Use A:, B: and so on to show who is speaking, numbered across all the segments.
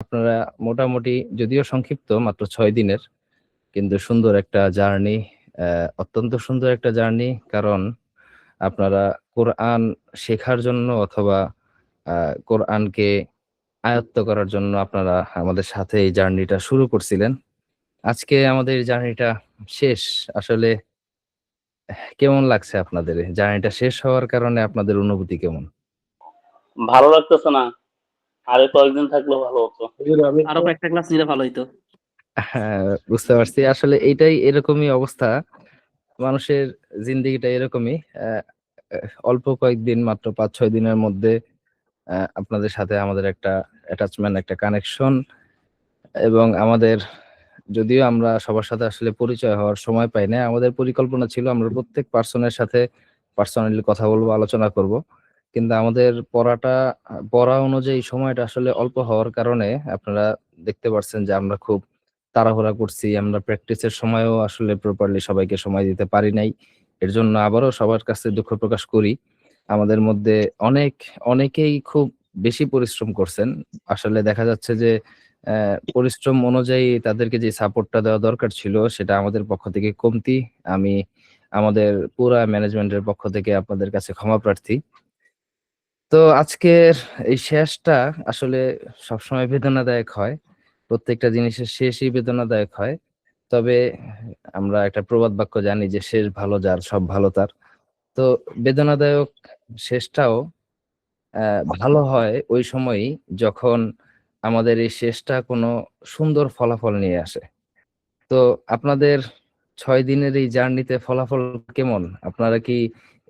A: আপনারা মোটামুটি যদিও সংক্ষিপ্ত মাত্র ৬ দিনের কিন্তু সুন্দর একটা জার্নি, অত্যন্ত সুন্দর একটা জার্নি। কারণ আপনারা কোরআন শেখার জন্য অথবা আ কোরআনকে আয়ত্ত করার জন্য আপনারা আমাদের সাথে এই জার্নিটা শুরু করছিলেন। আজকে আমাদের জার্নিটা শেষ। আসলে কেমন লাগছে আপনাদের? জার্নিটা শেষ হওয়ার কারণে আপনাদের অনুভূতি কেমন?
B: ভালো লাগতেছে না। আরো কয়েকদিন থাকলে ভালো হতো।
C: হুজুর আমি
D: আরো
C: তো
D: কয়েকটা ক্লাস নিলে ভালো হইতো।
A: হ্যাঁ, বুঝতে পারছি। আসলে এইটাই এরকমই অবস্থা। মানুষের জিন্দেগিটা এরকমই। অ্যা অ্যা অল্প কয়েকদিন মাত্র ৫-৬ দিনের মধ্যে আপনাদের সাথে আমাদের একটা অ্যাটাচমেন্ট, একটা কানেকশন এবং আমাদের যদিও আমরা সবার সাথে আসলে পরিচয় হওয়ার সময় পাই নাই। আমাদের পরিকল্পনা ছিল আমরা প্রত্যেক পারসনের সাথে পার্সোনালি কথা বলবো, আলোচনা করব। কিন্তু আমাদের পড়া অনুযায়ী সময়টা আসলে অল্প হওয়ার কারণে আপনারা দেখতে পারছেন যে আমরা খুব তাড়াহুড়া করছি। আমরা প্র্যাকটিসের সময়ও আসলে প্রপারলি সবাইকে সময় দিতে পারি নাই। এর জন্য আবারও সবার কাছে দুঃখ প্রকাশ করি। আমাদের মধ্যে অনেকেই খুব বেশি পরিশ্রম করছেন। আসলে দেখা যাচ্ছে যে পরিশ্রম অনুযায়ী তাদেরকে যে সাপোর্টটা দেওয়া দরকার ছিল সেটা আমাদের পক্ষ থেকে কমতি। আমি আমাদের পুরা ম্যানেজমেন্টের পক্ষ থেকে আপনাদের কাছে ক্ষমা প্রার্থী। তো আজকের এই শেষটা আসলে সবসময় বেদনাদায়ক হয়। প্রত্যেকটা জিনিসের শেষই বেদনাদায়ক হয়। তবে আমরা একটা প্রবাদ বাক্য জানি যে, "শেষ ভালো যার সব ভালো তার।" তো বেদনাদায়ক শেষটাও ভালো হয় ওই সময়ই যখন আমাদের এই শেষটা কোনো সুন্দর ফলাফল নিয়ে আসে। তো আপনাদের ৬ দিনের এই জার্নিতে ফলাফল কেমন? আপনারা কি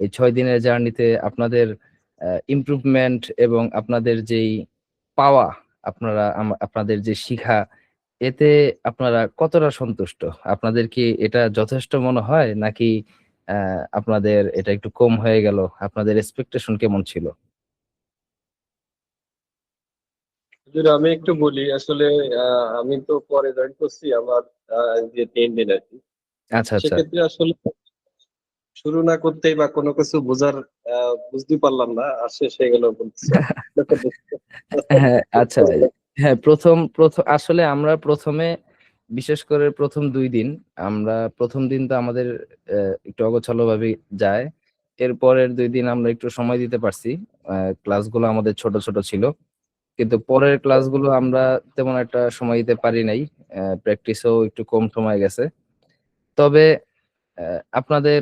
A: এই ৬ দিনের জার্নিতে আপনাদের ইমপ্রুভমেন্ট এবং আপনাদের যেই পাওয়া, আপনাদের যে শিখা, এতে আপনারা কতটা সন্তুষ্ট? আপনাদের কি এটা যথেষ্ট মনে হয়? নাকি অ্যা আপনাদের এটা একটু কম হয়ে গেল? আপনাদের এক্সপেকটেশন কেমন ছিল?
C: হুজুর আমি একটু বলি আসলে আমি তো পরে জয়েন করছি আমার যে ৩ দিন আরকি।
A: আচ্ছা, আচ্ছা।
C: সেক্ষেত্রে আসলে শুরু না করতেই বা কোনো কিছু বুঝতে পারলাম না। আর শেষ হয়ে গেল বলতেছে।
A: হ্যাঁ, আচ্ছা। হ্যাঁ, ১ম আসলে আমরা ১ম এ বিশেষ করে ১ম ২ দিন, আমরা ১ম দিন তো আমাদের একটু অগোছালোভাবেই যায়। এর পরের ২ দিন আমরা একটু সময় দিতে পারছি। আ ক্লাসগুলো আমাদের ছোট, ছোট ছিল। কিন্তু পরের ক্লাসগুলো আমরা তেমন একটা সময় দিতে পারি নাই। প্র্যাকটিসেও একটু কম সময় গেছে। তবে আপনাদের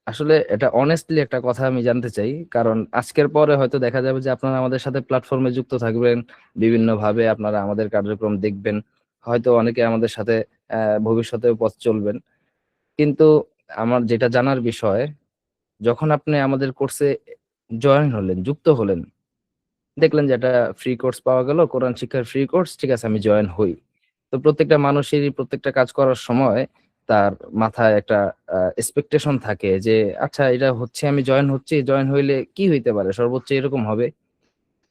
A: আসলে এটা honestly একটা কথা আমি জানতে চাই। কারণ আজকের পরে হয়তো দেখা যাবে যে আপনারা আমাদের সাথে প্ল্যাটফর্মে যুক্ত থাকবেন। বিভিন্নভাবে আপনারা আমাদের কার্যক্রম দেখবেন। হয়তো অনেকে আমাদের সাথে ভবিষ্যতেও পথ চলবেন। কিন্তু আমার যেটা জানার বিষয়, যখন আপনি আমাদের কোর্সে জয়েন হলেন, যুক্ত হলেন, দেখলেন যে একটা ফ্রি কোর্স পাওয়া গেল, কোরআন শিক্ষার ফ্রি কোর্স, ঠিক আছে আমি জয়েন হই। তো প্রত্যেকটা মানুষেরই প্রত্যেকটা কাজ করার সময় তার মাথায় একটা এক্সপেকটেশন থাকে যে আচ্ছা এটা হচ্ছে আমি জয়েন হচ্ছি, জয়েন হইলে কি হইতে পারে? সর্বোচ্চ এরকম হবে।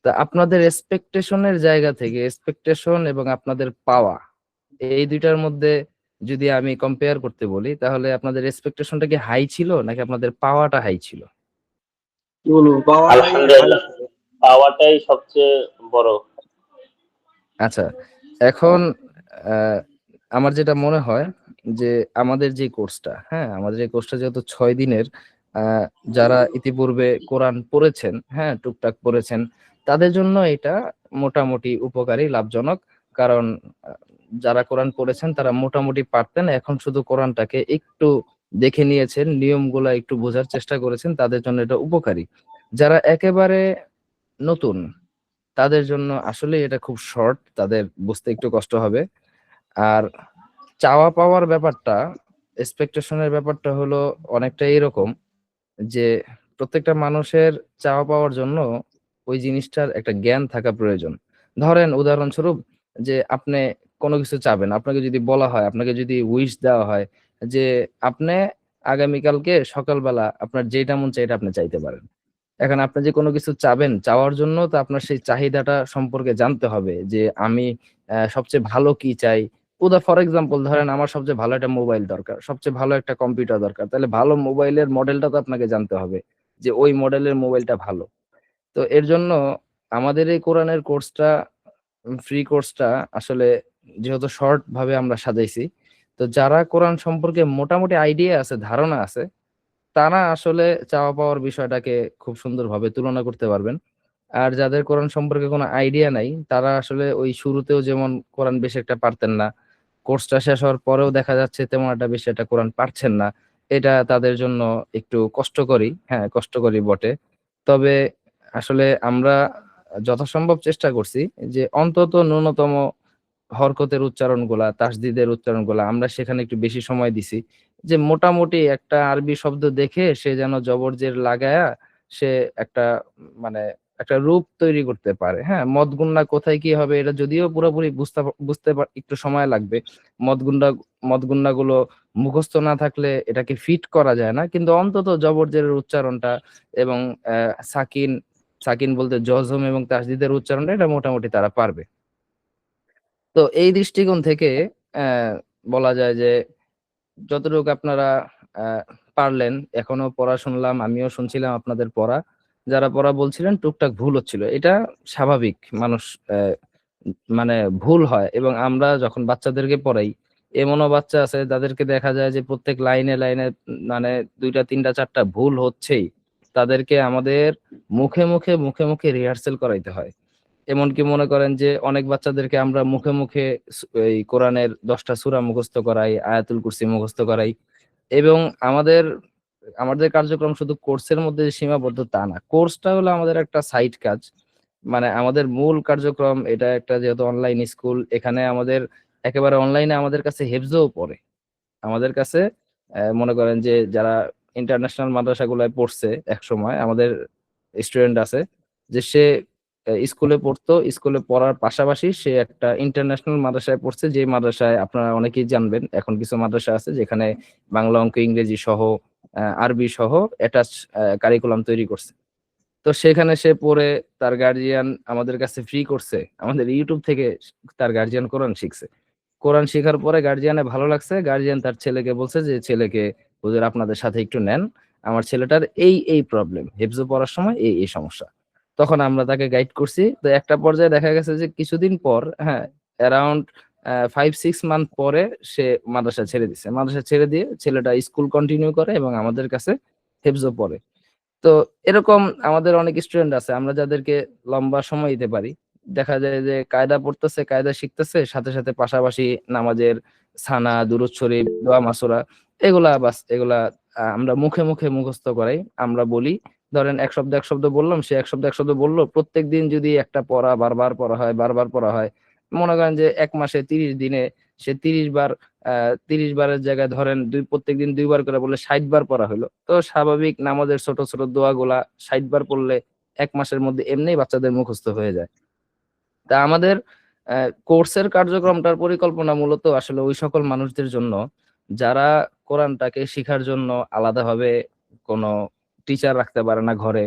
A: তা আপনাদের এক্সপেকটেশন এর জায়গা থেকে এক্সপেকটেশন এবং আপনাদের পাওয়া এই ২ টার মধ্যে যদি আমি কম্পেয়ার করতে বলি তাহলে আপনাদের এক্সপেকটেশনটা কি হাই ছিল নাকি আপনাদের পাওয়াটা হাই ছিল?
C: কি বলবো পাওয়াটাই হাই
B: আলহামদুলিল্লাহ,
C: ছিল।
B: পাওয়াটাই সবচেয়ে বড়।
A: আচ্ছা, এখন আ আমার যেটা মনে হয় যে আমাদের যে কোর্সটা, হ্যাঁ? আমাদের এই কোর্সটা যেহেতু ৬ দিনের, আ যারা ইতিপূর্বে কোরআন পড়েছেন, হ্যাঁ? টুকটাক পড়েছেন, তাদের জন্য এটা মোটামুটি উপকারী, লাভজনক। কারণ আ যারা কোরআন পড়েছেন তারা মোটামুটি পারতেন। এখন শুধু কোরআনটাকে একটু দেখে নিয়েছেন, নিয়মগুলা একটু বোঝার চেষ্টা করেছেন, তাদের জন্য এটা উপকারী। যারা একেবারে নতুন তাদের জন্য আসলেই এটা খুব শর্ট। তাদের বুঝতে একটু কষ্ট হবে। আর চাওয়া পাওয়ার ব্যাপারটা, এক্সপেকটেশন এর ব্যাপারটা হলো অনেকটা এরকম যে প্রত্যেকটা মানুষের চাওয়া পাওয়ার জন্য ওই জিনিসটার একটা জ্ঞান থাকা প্রয়োজন। ধরেন উদাহরণস্বরূপ যে আপনি কোন কিছু চাবেন। আপনাকে যদি বলা হয়, আপনাকে যদি উইশ দেওয়া হয় যে আপনি আগামীকালকে সকালবেলা আপনার যেটা মন চায় এটা আপনি চাইতে পারেন। এখন আপনি যে কোনো কিছু চাবেন, চাওয়ার জন্য তো আপনার সেই চাহিদাটা সম্পর্কে জানতে হবে যে আমি সবচেয়ে ভালো কি চাই? ফর এক্সাম্পল ধরেন আমার সবচেয়ে ভালো একটা মোবাইল দরকার। সবচেয়ে ভালো একটা কম্পিউটার দরকার। তাহলে ভালো মোবাইলের মডেলটা তো আপনাকে জানতে হবে যে ওই মডেলের মোবাইলটা ভালো। তো এর জন্য আমাদের এই কোরআনের কোর্সটা ফ্রি কোর্সটা আসলে যেহেতু শর্ট ভাবে আমরা সাজাইছি, তো যারা কোরআন সম্পর্কে মোটামুটি আইডিয়া আছে, ধারণা আছে, তারা আসলে চাওয়া পাওয়ার বিষয়টাকে খুব সুন্দরভাবে তুলনা করতে পারবেন। আর যাদের কোরআন সম্পর্কে কোনো আইডিয়া নাই, তারা আসলে ওই শুরুতেও যেমন কোরআন বেশি একটা পারতেন না, কোর্সটা শেষ হওয়ার পরেও দেখা যাচ্ছে তেমন একটা বেশি একটা কোরআন পারছেন না। এটা তাদের জন্য একটু কষ্টকরই, হ্যাঁ কষ্টকরই বটে। তবে আসলে আমরা যথাসম্ভব চেষ্টা করছি যে অন্তত ন্যূনতম হরকতের উচ্চারণগুলা, তাসদিদের উচ্চারণগুলা আমরা সেখানে একটু বেশি সময় দিছি, যে মোটামুটি একটা আরবি শব্দ দেখে সে যেন জবর-জের লাগায়া সে একটা মানে একটা রূপ তৈরি করতে পারে। হ্যাঁ, মদগুন্না কোথায় কি হবে এটা যদিও পুরোপুরি একটু সময় লাগবে। মদগুন্ডা মদগুন্নাগুলো মুখস্থ না থাকলে এটাকে ফিট করা যায় না। কিন্তু অন্তত জবর-জেরের উচ্চারণটা এবং সাকিন সাকিন বলতে জজম এবং তাসদিদের উচ্চারণটা এটা মোটামুটি তারা পারবে। তো এই দৃষ্টিকোণ থেকে বলা যায় যে যতটুকু আপনারা আহ, পারলেন, এখনো পড়া শুনলাম, আমিও শুনছিলাম আপনাদের পড়া, যারা পড়া বলছিলেন টুকটাক ভুল হচ্ছিল, এটা স্বাভাবিক। মানুষ আহ, মানে ভুল হয়, এবং আমরা যখন বাচ্চাদেরকে পড়াই, এমনও বাচ্চা আছে যাদেরকে দেখা যায় যে প্রত্যেক লাইনে লাইনে মানে দুইটা তিনটা চারটা ভুল হচ্ছেই। তাদেরকে আমাদের মুখে মুখে রিহার্সেল করাইতে হয়। এমনকি মনে করেন যে অনেক বাচ্চাদেরকে আমরা মুখে মুখে এই কোরআনের 10টা সূরা মুখস্থ করাই, আয়াতুল কুরসি মুখস্থ করাই। এবং আমাদের আমাদের কার্যক্রম শুধু কোর্সের মধ্যে যে সীমাবদ্ধ তা না, কোর্সটা হলো আমাদের একটা সাইড কাজ। মানে আমাদের মূল কার্যক্রম এটা একটা, যেহেতু অনলাইন স্কুল, এখানে আমাদের একেবারে অনলাইনে আমাদের কাছে হেফজও পড়ে। আমাদের কাছে মনে করেন যে যারা ইন্টারন্যাশনাল মাদ্রাসাগুলোয় পড়ছে এক সময়, আমাদের স্টুডেন্ট আছে যে সে স্কুলে পড়তো, স্কুলে পড়ার পাশাপাশি সে একটা ইন্টারন্যাশনাল মাদ্রাসায় পড়ছে, যে মাদ্রাসায় আপনারা অনেকেই জানবেন এখন কিছু মাদ্রাসা আছে যেখানে বাংলা, অঙ্ক, ইংরেজি সহ আরবি সহ অ্যাটাচ কারিকুলাম তৈরি করছে। তো সেখানে সে পড়ে তার গার্জিয়ান আমাদের কাছে ফ্রি করছে, আমাদের ইউটিউব থেকে তার গার্জিয়ান কোরআন শিখছে। কোরআন শেখার পরে গার্জিয়ানে ভালো লাগছে, গার্জিয়ান তার ছেলেকে বলছে যে ছেলেকে হুজুর আপনাদের সাথে একটু নেন, আমার ছেলেটার এই প্রবলেম, হিফজ পড়ার সময় এই সমস্যা। তখন আমরা তাকে গাইড করছি। তো একটা পর্যায়ে দেখা গেছে যে কিছুদিন পর, হ্যাঁ অ্যারাউন্ড 5-6 মান্থ পরে সে মাদ্রাসা ছেড়ে দিছে। মাদ্রাসা ছেড়ে দিয়ে ছেলেটা স্কুল কন্টিনিউ করে এবং আমাদের কাছে হিফজ পড়ে। তো এরকম আমাদের অনেক স্টুডেন্ট আছে আমরা যাদেরকে লম্বা সময় দিতে পারি। দেখা যায় যে কায়দা পড়তেছে, কায়দা শিখতেছে, সাথে সাথে পাশাপাশি নামাজের সানা, দুরূদ শরীফ, দোয়া মাসুরা, এগুলা আমরা মুখে মুখে মুখস্থ করাই। আমরা বলি, ধরেন এক শব্দ বললাম, সে এক শব্দ বললো, প্রত্যেকদিন যদি একটা পড়া বারবার পড়া হয়, বারবার পড়া হয়, মনে করেন যে এক মাসে 30 দিনে সে 30 বার, 30 বারের জায়গায় ধরেন প্রত্যেকদিন 2 বার করে বললে 60 বার পড়া হলো। তো স্বাভাবিক নামাজের ছোট ছোট দোয়াগুলা 60 বার পড়লে এক মাসের মধ্যে এমনিই বাচ্চাদের মুখস্থ হয়ে যায়। তা আমাদের কোর্সের কার্যক্রমটার পরিকল্পনা মূলত আসলে ওই সকল মানুষদের জন্য যারা কোরআনটাকে শিখার জন্য আলাদাভাবে কোনো টিচার রাখতে পারে না ঘরে,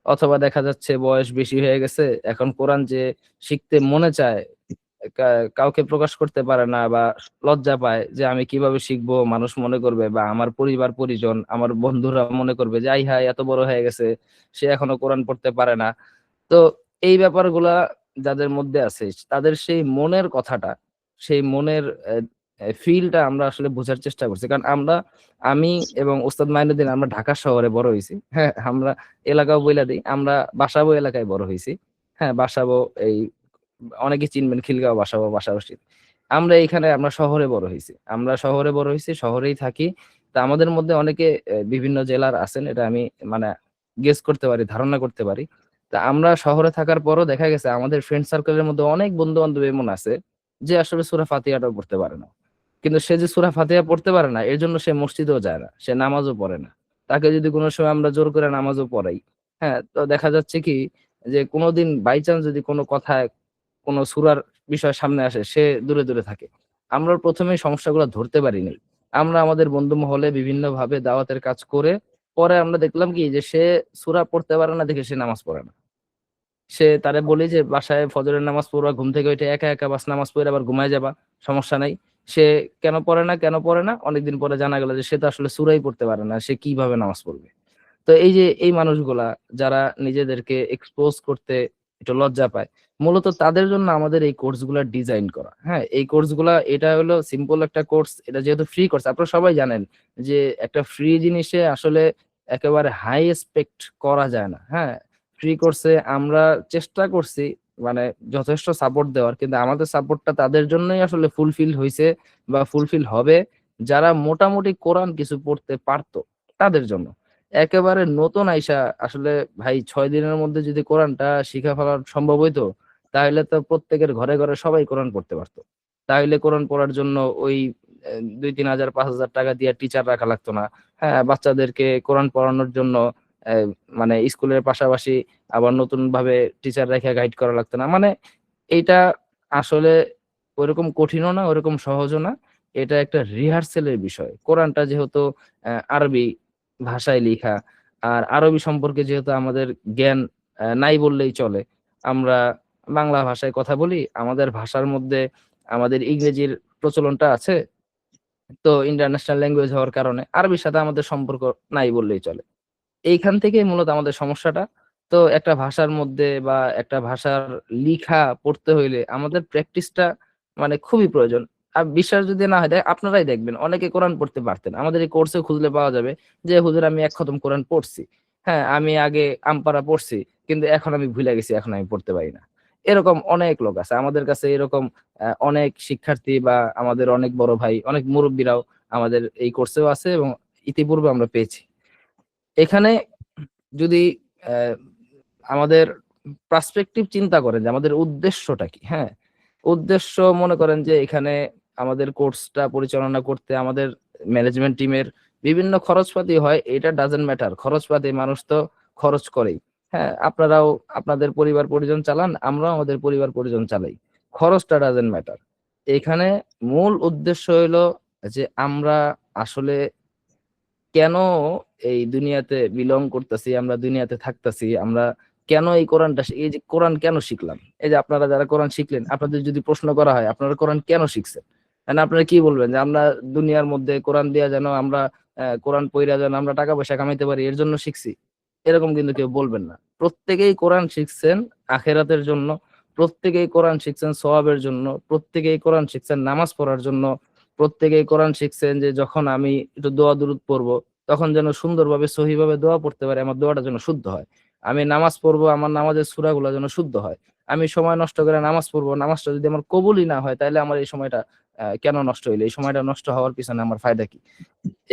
A: অথবা দেখা যাচ্ছে বয়স বেশি হয়ে গেছে, এখন কোরআন যে শিখতে মনে চায়, কাউকে প্রকাশ করতে পারে না বা লজ্জা পায় যে আমি কিভাবে শিখবো, মানুষ মনে করবে, বা আমার পরিবার পরিজন আমার বন্ধুরা মনে করবে যে আই হায় এত বড় হয়ে গেছে, সে এখনো কোরআন পড়তে পারে না। তো এই ব্যাপারগুলা যাদের মধ্যে আছে, তাদের সেই মনের কথাটা, সেই মনের ফিলটা আমরা আসলে বোঝার চেষ্টা করছি। কারণ আমি এবং ওস্তাদ মাইনুদ্দিন আমরা ঢাকা শহরে বড় হয়েছি। হ্যাঁ, আমরা এলাকাও বইলা দিই, আমরা বাসাবো এলাকায় বড় হয়েছি। হ্যাঁ, বাসাবো এই অনেকে চিনবেন, খিলগাঁও বাসাবো, পাশাপাশি আমরা শহরে বড় হয়েছি, শহরেই থাকি। তা আমাদের মধ্যে অনেকে বিভিন্ন জেলার আছেন, এটা আমি মানে গেস করতে পারি, ধারণা করতে পারি। তা আমরা শহরে থাকার পরও দেখা গেছে আমাদের ফ্রেন্ড সার্কেলের মধ্যে অনেক বন্ধু বান্ধব এমন আছে যে আসলে সূরা ফাতিহাটাও পড়তে পারে না। কিন্তু সে যে সূরা ফাতিহা পড়তে পারে না এর জন্য সে মসজিদেও যায় না, সে নামাজও পড়ে না। তাকে যদি কোনো সময় আমরা জোর করে নামাজও পড়াই, হ্যাঁ, তো দেখা যাচ্ছে কি যে কোনোদিন বাই চান্স যদি কোনো কথায় কোনো সূরার বিষয় সামনে আসে, সে দূরে দূরে থাকে। আমরা প্রথমে সমস্যাগুলো ধরতে পারিনি। আমরা আমাদের বন্ধু মহলে বিভিন্ন ভাবে দাওয়াতের কাজ করে পরে আমরা দেখলাম কি যে সে সূরা পড়তে পারে না দেখে সে নামাজ পড়ে না। সে তারে বলি যে বাসায় ফজরের নামাজ পড়বা, ঘুম থেকে উঠে একা একা বাস নামাজ পড়ে আবার ঘুমায় যাবা, সমস্যা নাই। সে কেন পড়ে না, অনেকদিন পরে জানা গেল যে সে তো আসলে সূরাই পড়তে পারে না, সে কিভাবে নামাজ পড়বে। তো এই যে এই মানুষগুলা যারা নিজেদেরকে এক্সপোজ করতে একটু লজ্জা পায়। মূলত তাদের জন্য আমাদের এই কোর্সগুলো ডিজাইন করা। হ্যাঁ, এই কোর্সগুলা এটা হলো সিম্পল একটা কোর্স, এটা যেহেতু ফ্রি কোর্স, আপনারা সবাই জানেন যে একটা ফ্রি জিনিসে আসলে একেবারে হাই এক্সপেক্ট করা যায় না। হ্যাঁ, ফ্রি কোর্সে আমরা চেষ্টা করছি মানে যথেষ্ট সাপোর্ট দেওয়ার, কিন্তু আমাদের সাপোর্টটা তাদের জন্যই আসলে ফুলফিল হয়েছে বা ফুলফিল হবে যারা মোটামুটি কোরআন কিছু পড়তে পারতো তাদের জন্য। একেবারে নতুন আইসা আসলে ভাই 6 দিনের মধ্যে যদি কোরআনটা শিখা ফেলা সম্ভব হইতো, তাহলে তো প্রত্যেকের ঘরে ঘরে সবাই কোরআন পড়তে পারতো। তাহলে কোরআন পড়ার জন্য ওই 2-3 হাজার 5,000 টাকা দিয়ে টিচার রাখা লাগতো না। হ্যাঁ, বাচ্চাদেরকে কোরআন পড়ানোর জন্য মানে স্কুলের পাশাপাশি আবার নতুন ভাবে টিচার রেখে গাইড করা লাগতো না। মানে এইটা আসলে ওইরকম কঠিনও না, ওইরকম সহজও না। এটা একটা রিহার্সেলের বিষয়। কোরআনটা যেহেতু আরবি ভাষায় লিখা, আর আরবি সম্পর্কে যেহেতু আমাদের জ্ঞান নাই বললেই চলে। আমরা বাংলা ভাষায় কথা বলি, আমাদের ভাষার মধ্যে আমাদের ইংরেজির প্রচলনটা আছে। তো ইন্টারন্যাশনাল ল্যাঙ্গুয়েজ হওয়ার কারণে আরবির সাথে আমাদের সম্পর্ক নাই বললেই চলে। এইখান থেকেই মূলত আমাদের সমস্যাটা। তো একটা ভাষার মধ্যে বা একটা ভাষার লিখা পড়তে হইলে আমাদের প্র্যাকটিসটা মানে খুবই প্রয়োজন। আর বিশ্বাস যদি না হয় আপনারাই দেখবেন অনেকে কোরআন পড়তে পারতেন। আমাদের এই কোর্সে খুঁজলে পাওয়া যাবে যে হুজুর আমি ১ খতম কোরআন পড়ছি। হ্যাঁ, আমি আগে আমপারা পড়ছি কিন্তু এখন আমি ভুলে গেছি, এখন আমি পড়তে পারি না। এরকম অনেক লোক আছে। আমাদের কাছে এরকম অনেক শিক্ষার্থী বা আমাদের অনেক বড় ভাই, অনেক মুরব্বীরাও আমাদের এই কোর্সেও আছে এবং ইতিপূর্বে আমরা পেয়েছি। এখানে যদি আহ, আমাদের পার্সপেক্টিভ চিন্তা করেন যে আমাদের উদ্দেশ্যটা কি, হ্যাঁ, উদ্দেশ্য মনে করেন যে এখানে আমাদের কোর্সটা পরিচালনা করতে আমাদের ম্যানেজমেন্ট টিমের বিভিন্ন খরচপাতি হয়, এটা ডাজেন্ট ম্যাটার। খরচপাতি মানুষ তো খরচ করেই। হ্যাঁ, আপনারাও আপনাদের পরিবার পরিজন চালান, আমরাও আমাদের পরিবার পরিজন চালাই। খরচটা ডাজেন্ট ম্যাটার। এখানে মূল উদ্দেশ্য হলো যে আমরা আসলে কেন এই দুনিয়াতে বিলং করতেছি, আমরা দুনিয়াতে থাকতেছি, আমরা কেন এই কোরআনটা এই যে কোরআন কেন শিখলাম। এই যে আপনারা যারা কোরআন শিখলেন, আপনাদের যদি প্রশ্ন করা হয় আপনারা কোরআন কেন শিখছেন, মানে আপনারা কি বলবেন যে আমরা দুনিয়ার মধ্যে কোরআন দিয়া যেন আমরা কোরআন পইরা যেন আমরা টাকা পয়সা কামাইতে পারি এর জন্য শিখছি, এরকম কিন্তু কেউ বলবেন না। প্রত্যেকেই কোরআন শিখছেন আখেরাতের জন্য, প্রত্যেকেই কোরআন শিখছেন সওয়াবের জন্য, প্রত্যেকেই কোরআন শিখছেন নামাজ পড়ার জন্য, প্রত্যেকেই কোরআন শিখছেন যে যখন আমি একটু দোয়া দুরূদ পড়বো তখন যেন সুন্দরভাবে সহিভাবে দোয়া পড়তে পারে, আমার দোয়াটা যেন শুদ্ধ হয়। আমি নামাজ পড়বো, আমার নামাজের সূরাগুলো যেন শুদ্ধ হয়। আমি সময় নষ্ট করে নামাজ পড়বো, নামাজটা যদি আমার কবুলই না হয় তাহলে আমার এই সময়টা কেন নষ্ট হইলো, এই সময়টা নষ্ট হওয়ার পিছনে আমার ফায়দা কি।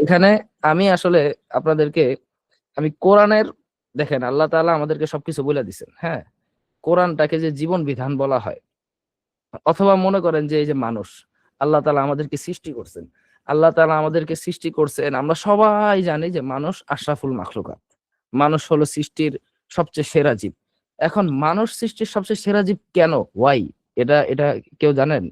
A: এখানে আমি আসলে আপনাদেরকে আমি কোরআনের, দেখেন আল্লাহ তাআলা আমাদেরকে সবকিছু বলে দিছেন। হ্যাঁ, কোরআনটাকে যে জীবন বিধান বলা হয়, অথবা মনে করেন যে এই যে মানুষ, আল্লাহ তাআলা আমাদেরকে সৃষ্টি করছেন। আল্লাহ তাআলা আমাদেরকে সৃষ্টি করছেন, আমরা সবাই জানি যে মানুষ আশরাফুল মাখলুকাত। মানুষ হলো সৃষ্টির সবচেয়ে সেরা জীব। এখন মানুষ সৃষ্টির সবচেয়ে সেরা জীব কেন? ওয়াই? এটা এটা কেউ জানেন?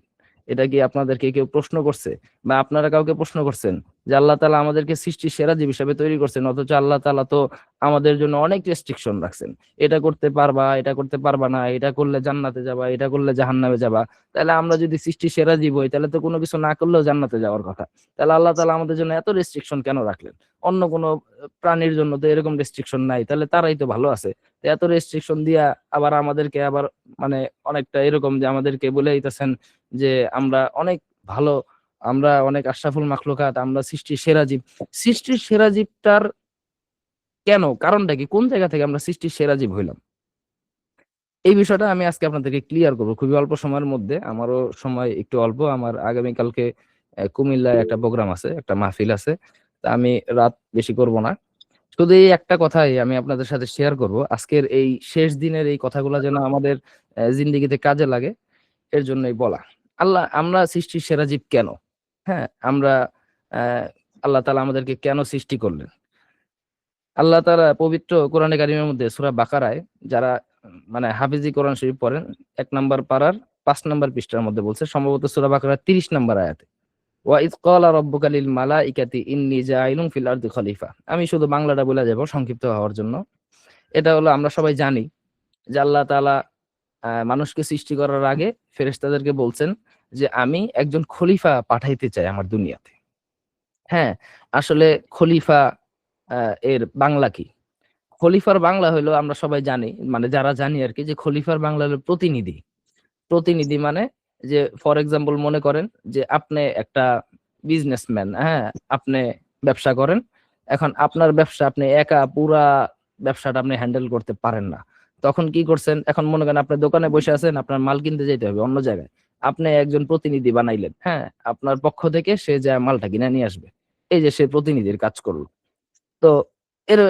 A: এটা কি আপনাদেরকে কেউ প্রশ্ন করছে? বা আপনারা কাউকে প্রশ্ন করছেন? যে আল্লাহ তাআলা আমাদেরকে সৃষ্টির সেরা জীব হিসেবে তৈরি করছেন, অথচ আল্লাহ তাআলা তো আমাদের জন্য অনেক রেস্ট্রিকশন রাখছেন। এটা করতে পারবা, এটা করতে পারবা না, এটা করলে জান্নাতে যাবা, এটা করলে জাহান্নামে যাবা। তাহলে আমরা যদি সৃষ্টির সেরা জীব হই তাহলে তো কোনো কিছু না করলেও জান্নাতে যাওয়ার কথা। তাহলে আল্লাহ তাআলা আমাদের জন্য এত রেস্ট্রিকশন কেন রাখলেন? অন্য কোনো প্রাণীর জন্য তো এরকম রেস্ট্রিকশন নাই, তাহলে তারাই তো ভালো আছে। তো এত রেস্ট্রিকশন দিয়া আবার আমাদেরকে আবার মানে অনেকটা এরকম যে আমাদেরকে বলে দিতেছেন যে আমরা অনেক ভালো, আমরা অনেক আশরাফুল মাখলুকাত, আমরা সৃষ্টির সেরা জীব। সৃষ্টির সেরা জীবটার কেন, কারণটা কি, কোন জায়গা থেকে আমরা সৃষ্টির সেরা জীব হইলাম? এই বিষয়টা আমি আজকে আপনাদেরকে ক্লিয়ার করবো খুবই অল্প সময়ের মধ্যে। আমারও সময় একটু অল্প। আমার আগামীকালকে কুমিল্লায় একটা প্রোগ্রাম আছে, একটা মাহফিল আছে। তা আমি রাত বেশি করব না। শুধু এই একটা কথাই আমি আপনাদের সাথে শেয়ার করব। আজকের এই শেষ দিনের এই কথাগুলা যেন আমাদের জিন্দেগিতে কাজে লাগে এর জন্যই বলা। আমরা সৃষ্টির সেরা জীব কেন? হ্যাঁ, আমরা আহ আল্লাহ তাআলা আমাদেরকে কেন সৃষ্টি করলেন? আল্লাহ তাআলা পবিত্র কোরআনে কারিমের মধ্যে সূরা বাকারায় যারা মানে হাফিজি কোরআন শরীফ পড়েন ১ নাম্বার পারার ৫ নাম্বার পৃষ্ঠার মধ্যে বলছে, সম্ভবত সূরা বাকারার ৩০ নাম্বার আয়াতে। ওয়া ইয ক্বালা রাব্বুকা লিল মালাইকাতি ইন্নী জাইলুন ফিল আরদি খলিফা। আমি শুধু বাংলাটা বলে যাব সংক্ষিপ্ত হওয়ার জন্য। এটা হলো আমরা সবাই জানি যে আল্লাহ তাআলা মানুষকে সৃষ্টি করার আগে ফেরেশতাদেরকে বলছেন যে আমি একজন খলিফা পাঠাইতে চাই আমার দুনিয়াতে। হ্যাঁ, আসলে খলিফা এর বাংলা কি? খলিফার বাংলা হলো আমরা সবাই জানি, মানে যারা জানি আর কি, যে খলিফার বাংলা হলো প্রতিনিধি। প্রতিনিধি মানে যে ফর এক্সাম্পল মনে করেন যে আপনি একটা বিজনেসম্যান, হ্যাঁ, আপনি ব্যবসা করেন। এখন আপনার ব্যবসা আপনি একা পুরা ব্যবসাটা আপনি হ্যান্ডেল করতে পারেন না। তখন কি করছেন, এখন মনে করেন আপনি দোকানে বসে আছেন, আপনার মাল কিনতে যেতে হবে অন্য জায়গায়, আপনি একজন প্রতিনিধি বানাইলেন, হ্যাঁ, আপনার পক্ষ থেকে সে যা মালটা কিনে নিয়ে আসবে, এই যে সে প্রতিনিধির কাজ করলো। তো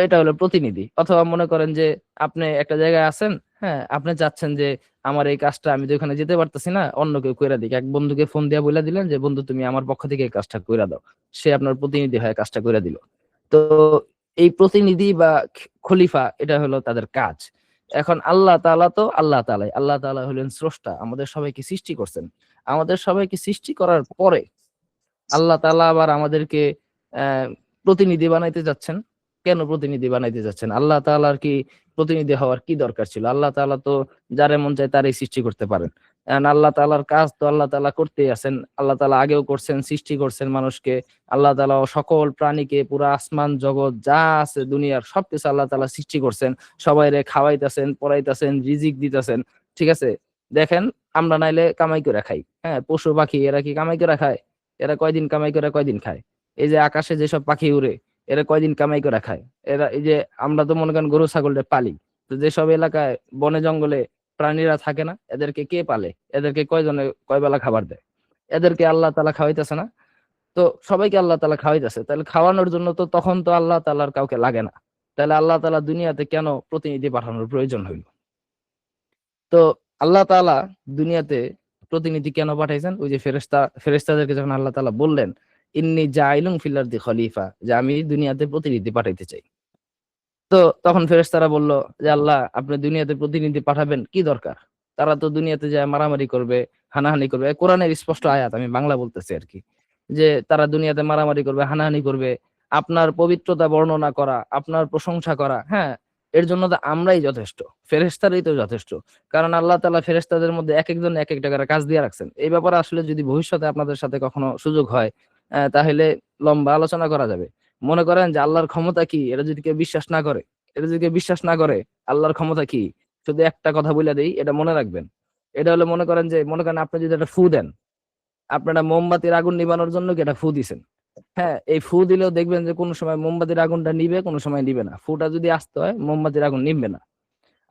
A: এটা হলো প্রতিনিধি। অথবা মনে করেন যে আপনি একটা জায়গায় আছেন, হ্যাঁ, আপনি চাচ্ছেন যে আমার এই কাজটা আমি তো ওখানে যেতে পারতেছি না, অন্য কেউ কইরা দিক, এক বন্ধুকে ফোন দিয়া বলে দিলেন যে বন্ধু তুমি আমার পক্ষ থেকে এই কাজটা কইরা দাও, সে আপনার প্রতিনিধি হয়ে কাজটা কইরা দিল। তো এই প্রতিনিধি বা খলিফা এটা হলো তাদের কাজ। এখন আল্লাহ তাআলা তো আল্লাহ তাআলা হলেন স্রষ্টা, আমাদের সবাইকে সৃষ্টি করছেন। আমাদের সবাইকে সৃষ্টি করার পরে আল্লাহ তাআলা আবার আমাদেরকে আহ প্রতিনিধি বানাইতে যাচ্ছেন। কেন প্রতিনিধি বানাইতে যাচ্ছেন? আল্লাহ তাআলার কি প্রতিনিধি হওয়ার কি দরকার ছিল? আল্লাহ তাআলা তো যারে মন চায় তারই সৃষ্টি করতে পারেন। আল্লাহ তাআলার কাজ তো আল্লাহ তাআলা করতেই আছেন। আল্লাহ তাআলা আগেও করছেন, সৃষ্টি করছেন মানুষকে। আল্লাহ তাআলা সকল প্রাণীকে, পুরা আসমান জগৎ যা আছে দুনিয়ার সবকিছু আল্লাহ তাআলা সৃষ্টি করছেন। সবাইরে খাওয়াইতেছেন, পড়াইতেছেন, রিজিক দিতেছেন। ঠিক আছে? দেখেন, আমরা নাইলে কামাই করে খাই, হ্যাঁ, পশু পাখি এরা কি কামাই করে খায়? এরা কয়দিন কামাই করে কয়দিন খায়? এই যে আকাশে যেসব পাখি উড়ে, এরা কয়দিন কামাই করে খায়? এরা এই যে আমরা তো মনে করেন গরু ছাগলটা পালি, তো যেসব এলাকায় বনে জঙ্গলে প্রাণীরা থাকে না, এদেরকে কে পালে? এদেরকে কয়জনে কয় বেলা খাবার দেয়? এদেরকে আল্লাহ তাআলা খাওয়াইতেছে না? তো সবাইকে আল্লাহ তাআলা খাওয়াইতেছে, তাহলে খাওয়ানোর জন্য তো তখন তো আল্লাহ তাআলার কাউকে লাগে না। তাহলে আল্লাহ তাআলা দুনিয়াতে কেন প্রতিনিধি পাঠানোর প্রয়োজন হইল? তো আল্লাহ তাআলা দুনিয়াতে প্রতিনিধি কেন পাঠাইছেন? ওই যে ফেরেশতাদেরকে যখন আল্লাহ তাআলা বললেন, ইন্নী জাইলুন ফিল আরদি খলিফা, যে আমি দুনিয়াতে প্রতিনিধি পাঠাইতে চাই। তো তখন ফেরেশতারা বলল যে আল্লাহ আপনি দুনিয়াতে প্রতিনিধি পাঠাবেন কি দরকার? তারা তো দুনিয়াতে যায় মারামারি করবে, হানাহানি করবে। কোরআনের স্পষ্ট আয়াত, আমি বাংলা বলতেছি আরকি। যে তারা দুনিয়াতে মারামারি করবে, হানাহানি করবে। আপনার পবিত্রতা বর্ণনা করা, আপনার প্রশংসা করা, হ্যাঁ, এর জন্য তো আমরাই যথেষ্ট। ফেরেশতারাই তো যথেষ্ট। কারণ আল্লাহ তাআলা ফেরেশতাদের মধ্যে একেকজন একেক জায়গায় কাজ দিয়ে রাখছেন। এই ব্যাপারে আসলে যদি ভবিষ্যতে আপনাদের সাথে কখনো সুযোগ হয়, তাহলে লম্বা আলোচনা করা যাবে। মনে করেন যে আল্লাহর ক্ষমতা কি, এটা যদি কেউ বিশ্বাস না করে, আল্লাহর ক্ষমতা কি, শুধু একটা কথা বলে দেই, এটা মনে রাখবেন। এটা হলো মনে করেন যে, মনে করেন আপনি যদি একটা ফু দেন, আপনারা মোমবাতির আগুন নিবানোর জন্য কি একটা ফু দিছেন, হ্যাঁ, এই ফু দিলেও দেখবেন যে কোনো সময় মোমবাতির আগুনটা নিবে, কোনো সময় নিবে না। ফুটা যদি আস্তে হয় মোমবাতির আগুন নিবে না,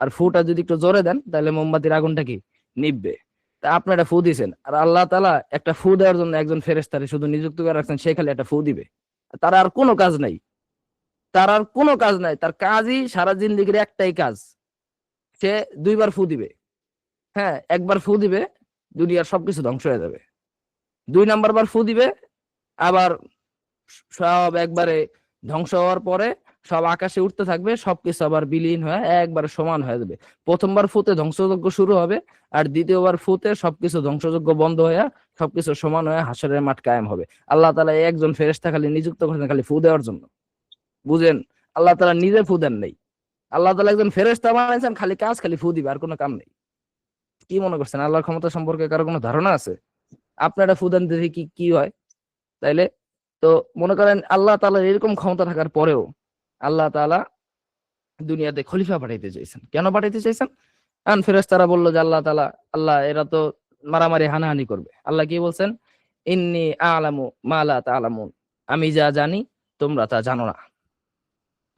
A: আর ফুটা যদি একটু জোরে দেন তাহলে মোমবাতির আগুনটা কি নিববে। তা আপনি একটা ফু দিছেন, আর আল্লাহ তাআলা একটা ফু দেওয়ার জন্য একজন ফেরেশতারে শুধু নিযুক্ত করে রাখছেন, সে খালি একটা ফু দিবে। তার আর কোনো কাজ নাই, তার কাজই সারা জিন্দেগির একটাই কাজ, সে দুইবার ফু দিবে। হ্যাঁ, একবার ফু দিবে, দুনিয়ার সবকিছু ধ্বংস হয়ে যাবে। ২ নাম্বার বার ফু দিবে, আবার সব একবারে ধ্বংস হওয়ার পরে সব আকাশে উঠতে থাকবে, সবকিছু আবার বিলীন হয়ে একবারে সমান হয়ে যাবে। প্রথমবার ফুতে ধ্বংসযজ্ঞ শুরু হবে, আর দ্বিতীয়বার ফুতে সবকিছু ধ্বংসযজ্ঞ বন্ধ হয়ে সবকিছু সমান হয়ে হাসরের মাঠ কায়েম হবে। আল্লাহ তাআলা একজন ফেরেশতা খালি নিযুক্ত করেছেন খালি ফু দেওয়ার জন্য। বুঝেন, আল্লাহ তাআলা নিজে ফু দেন নাই। আল্লাহ তাআলা একজন ফেরেশতা বানাইছেন, খালি কাজ খালি ফু দিবে, আর কোনো কাম নেই। কি মনে করছেন আল্লাহর ক্ষমতা সম্পর্কে কারো কোনো ধারণা আছে? আপনারা ফু দেন দেখি কি কি হয় তাইলে? তো মনে করেন আল্লাহ তাআলার এরকম ক্ষমতা থাকার পরেও আল্লাহ তাআলা দুনিয়াতে খলিফা পাঠাইতে চাইছেন। কেন পাঠাইতে চাইছেন? কারণ ফেরেশতারা বলল যে আল্লাহ এরা তো মারামারি হানাহানি করবে। আল্লাহ কি বলছেন? ইন্নী আ'লামু মা লা তা'লামুন, আমি যা জানি তোমরা তা জানো না।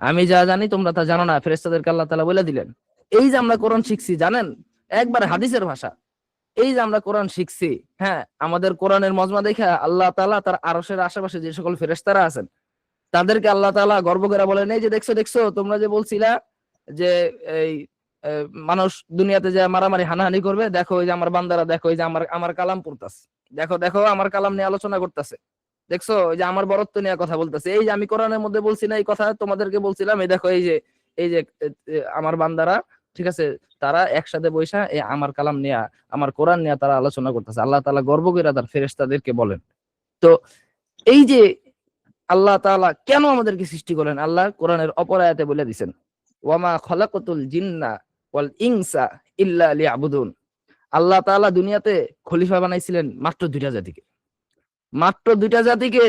A: আমি যা জানি তোমরা তা জানো না, ফেরেশতাদেরকে আল্লাহ তাআলা বলে দিলেন। এই যে আমরা কোরআন শিখছি জানেন, একবার হাদিসের ভাষা। এই যে আমরা কোরআন শিখছি, হ্যাঁ, আমাদের কোরআনের মজমা দেখে আল্লাহ তাআলা তার আরশের আশেপাশে যে সকল ফেরেশতারা আছেন তাদেরকে আল্লাহ তাআলা গর্ব করে বলেন, এই যে দেখছো তোমরা যে বলছিলা যে এই মানুষ দুনিয়াতে যে মারামারি হানাহানি করবে, দেখো এই যে আমার বান্দারা, দেখো এই যে আমার কালাম পড়তাছে, দেখো আমার কালাম নিয়ে আলোচনা করতেছে, দেখছো এই যে আমার বরত্ব নিয়ে কথা বলতেছে, এই যে আমি কোরআনের মধ্যে বলছি না এই কথা, তোমাদেরকে বলছিলাম, এই দেখো এই যে আমার বান্দারা, ঠিক আছে, তারা একসাথে বৈশা এই আমার কালাম নিয়ে, আমার কোরআন নিয়ে তারা আলোচনা করতেছে। আল্লাহ তাআলা গর্ব করে তার ফেরেশতাদেরকে বলেন। তো এই যে আল্লাহ তাআলা কেন আমাদেরকে সৃষ্টি করেন, আল্লাহ কোরআনের অপর আয়াতে বলে দিয়েছেন, ওয়ামা খালাকাতুল জিন্না ওয়াল ইনসা ইল্লা লিয়াবুদুন। আল্লাহ তাআলা দুনিয়াতে খলিফা বানাইছিলেন মাত্র 2টা জাতিকে। মাত্র 2টা জাতিকে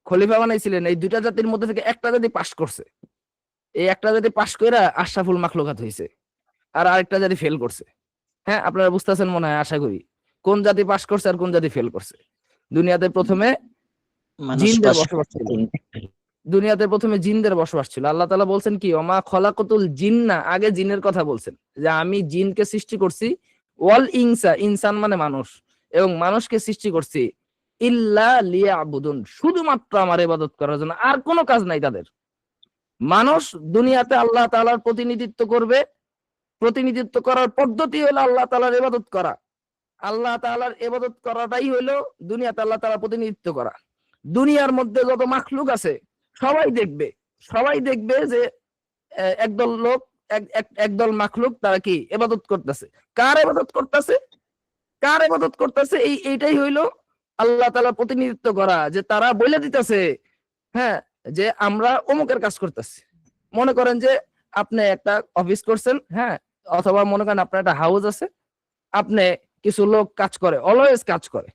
A: খলিফা বানাইছিলেন। এই 2টা জাতির মধ্যে থেকে একটা জাতি পাস করছে। এই একটা জাতি পাশ কইরা আশরাফুল মাখলুকাত হইছে, আর আরেকটা জাতি ফেল করছে। হ্যাঁ, আপনারা বুঝতেছেন মনে হয়, আশা করি কোন জাতি পাশ করছে আর কোন জাতি ফেল করছে। দুনিয়াতে প্রথমে
D: মানুষ
A: জিনদের
D: পাশ
A: বসবাস ছিল, দুনিয়াতে প্রথমে জিনদের বসবাস ছিল। আল্লাহ তাআলা বলছেন কি, ওমা খলাকতুল জিন্না, আগে জিনের কথা বলছেন যে আমি জিনকে সৃষ্টি করছি, ওয়াল ইনসা, ইনসান মানে মানুষ, এবং মানুষকে সৃষ্টি করছি ইল্লা লিয়াবুদুন, শুধুমাত্র আমার ইবাদত করার জন্য, আর কোনো কাজ নাই তাদের। মানুষ দুনিয়াতে আল্লাহ তাআলার প্রতিনিধিত্ব করবে, প্রতিনিধিত্ব করার পদ্ধতি হলো আল্লাহ তাআলার ইবাদত করা। আল্লাহ তাআলার ইবাদত করাটাই হলো দুনিয়াতে আল্লাহ তাআলার প্রতিনিধিত্ব করা। দুনিয়ার মধ্যে যত মাখলুক আছে সবাই দেখবে, সবাই দেখবে যে একদল লোক, একদল মাখলুক তারা কি ইবাদত করতেছে। কার ইবাদত করতেছে? কার ইবাদত করতেছে? এইটাই হইলো আল্লাহ তাআলার প্রতিনিধিত্ব করা, যে তারা বলে দিতেছে হ্যাঁ যে আমরা অমুকের কাজ করতেছি। মনে করেন যে আপনি একটা অফিস করছেন, হ্যাঁ, অথবা মনে করেন আপনার একটা হাউস আছে, আপনি কিছু লোক কাজ করে, অলওয়েজ কাজ করে,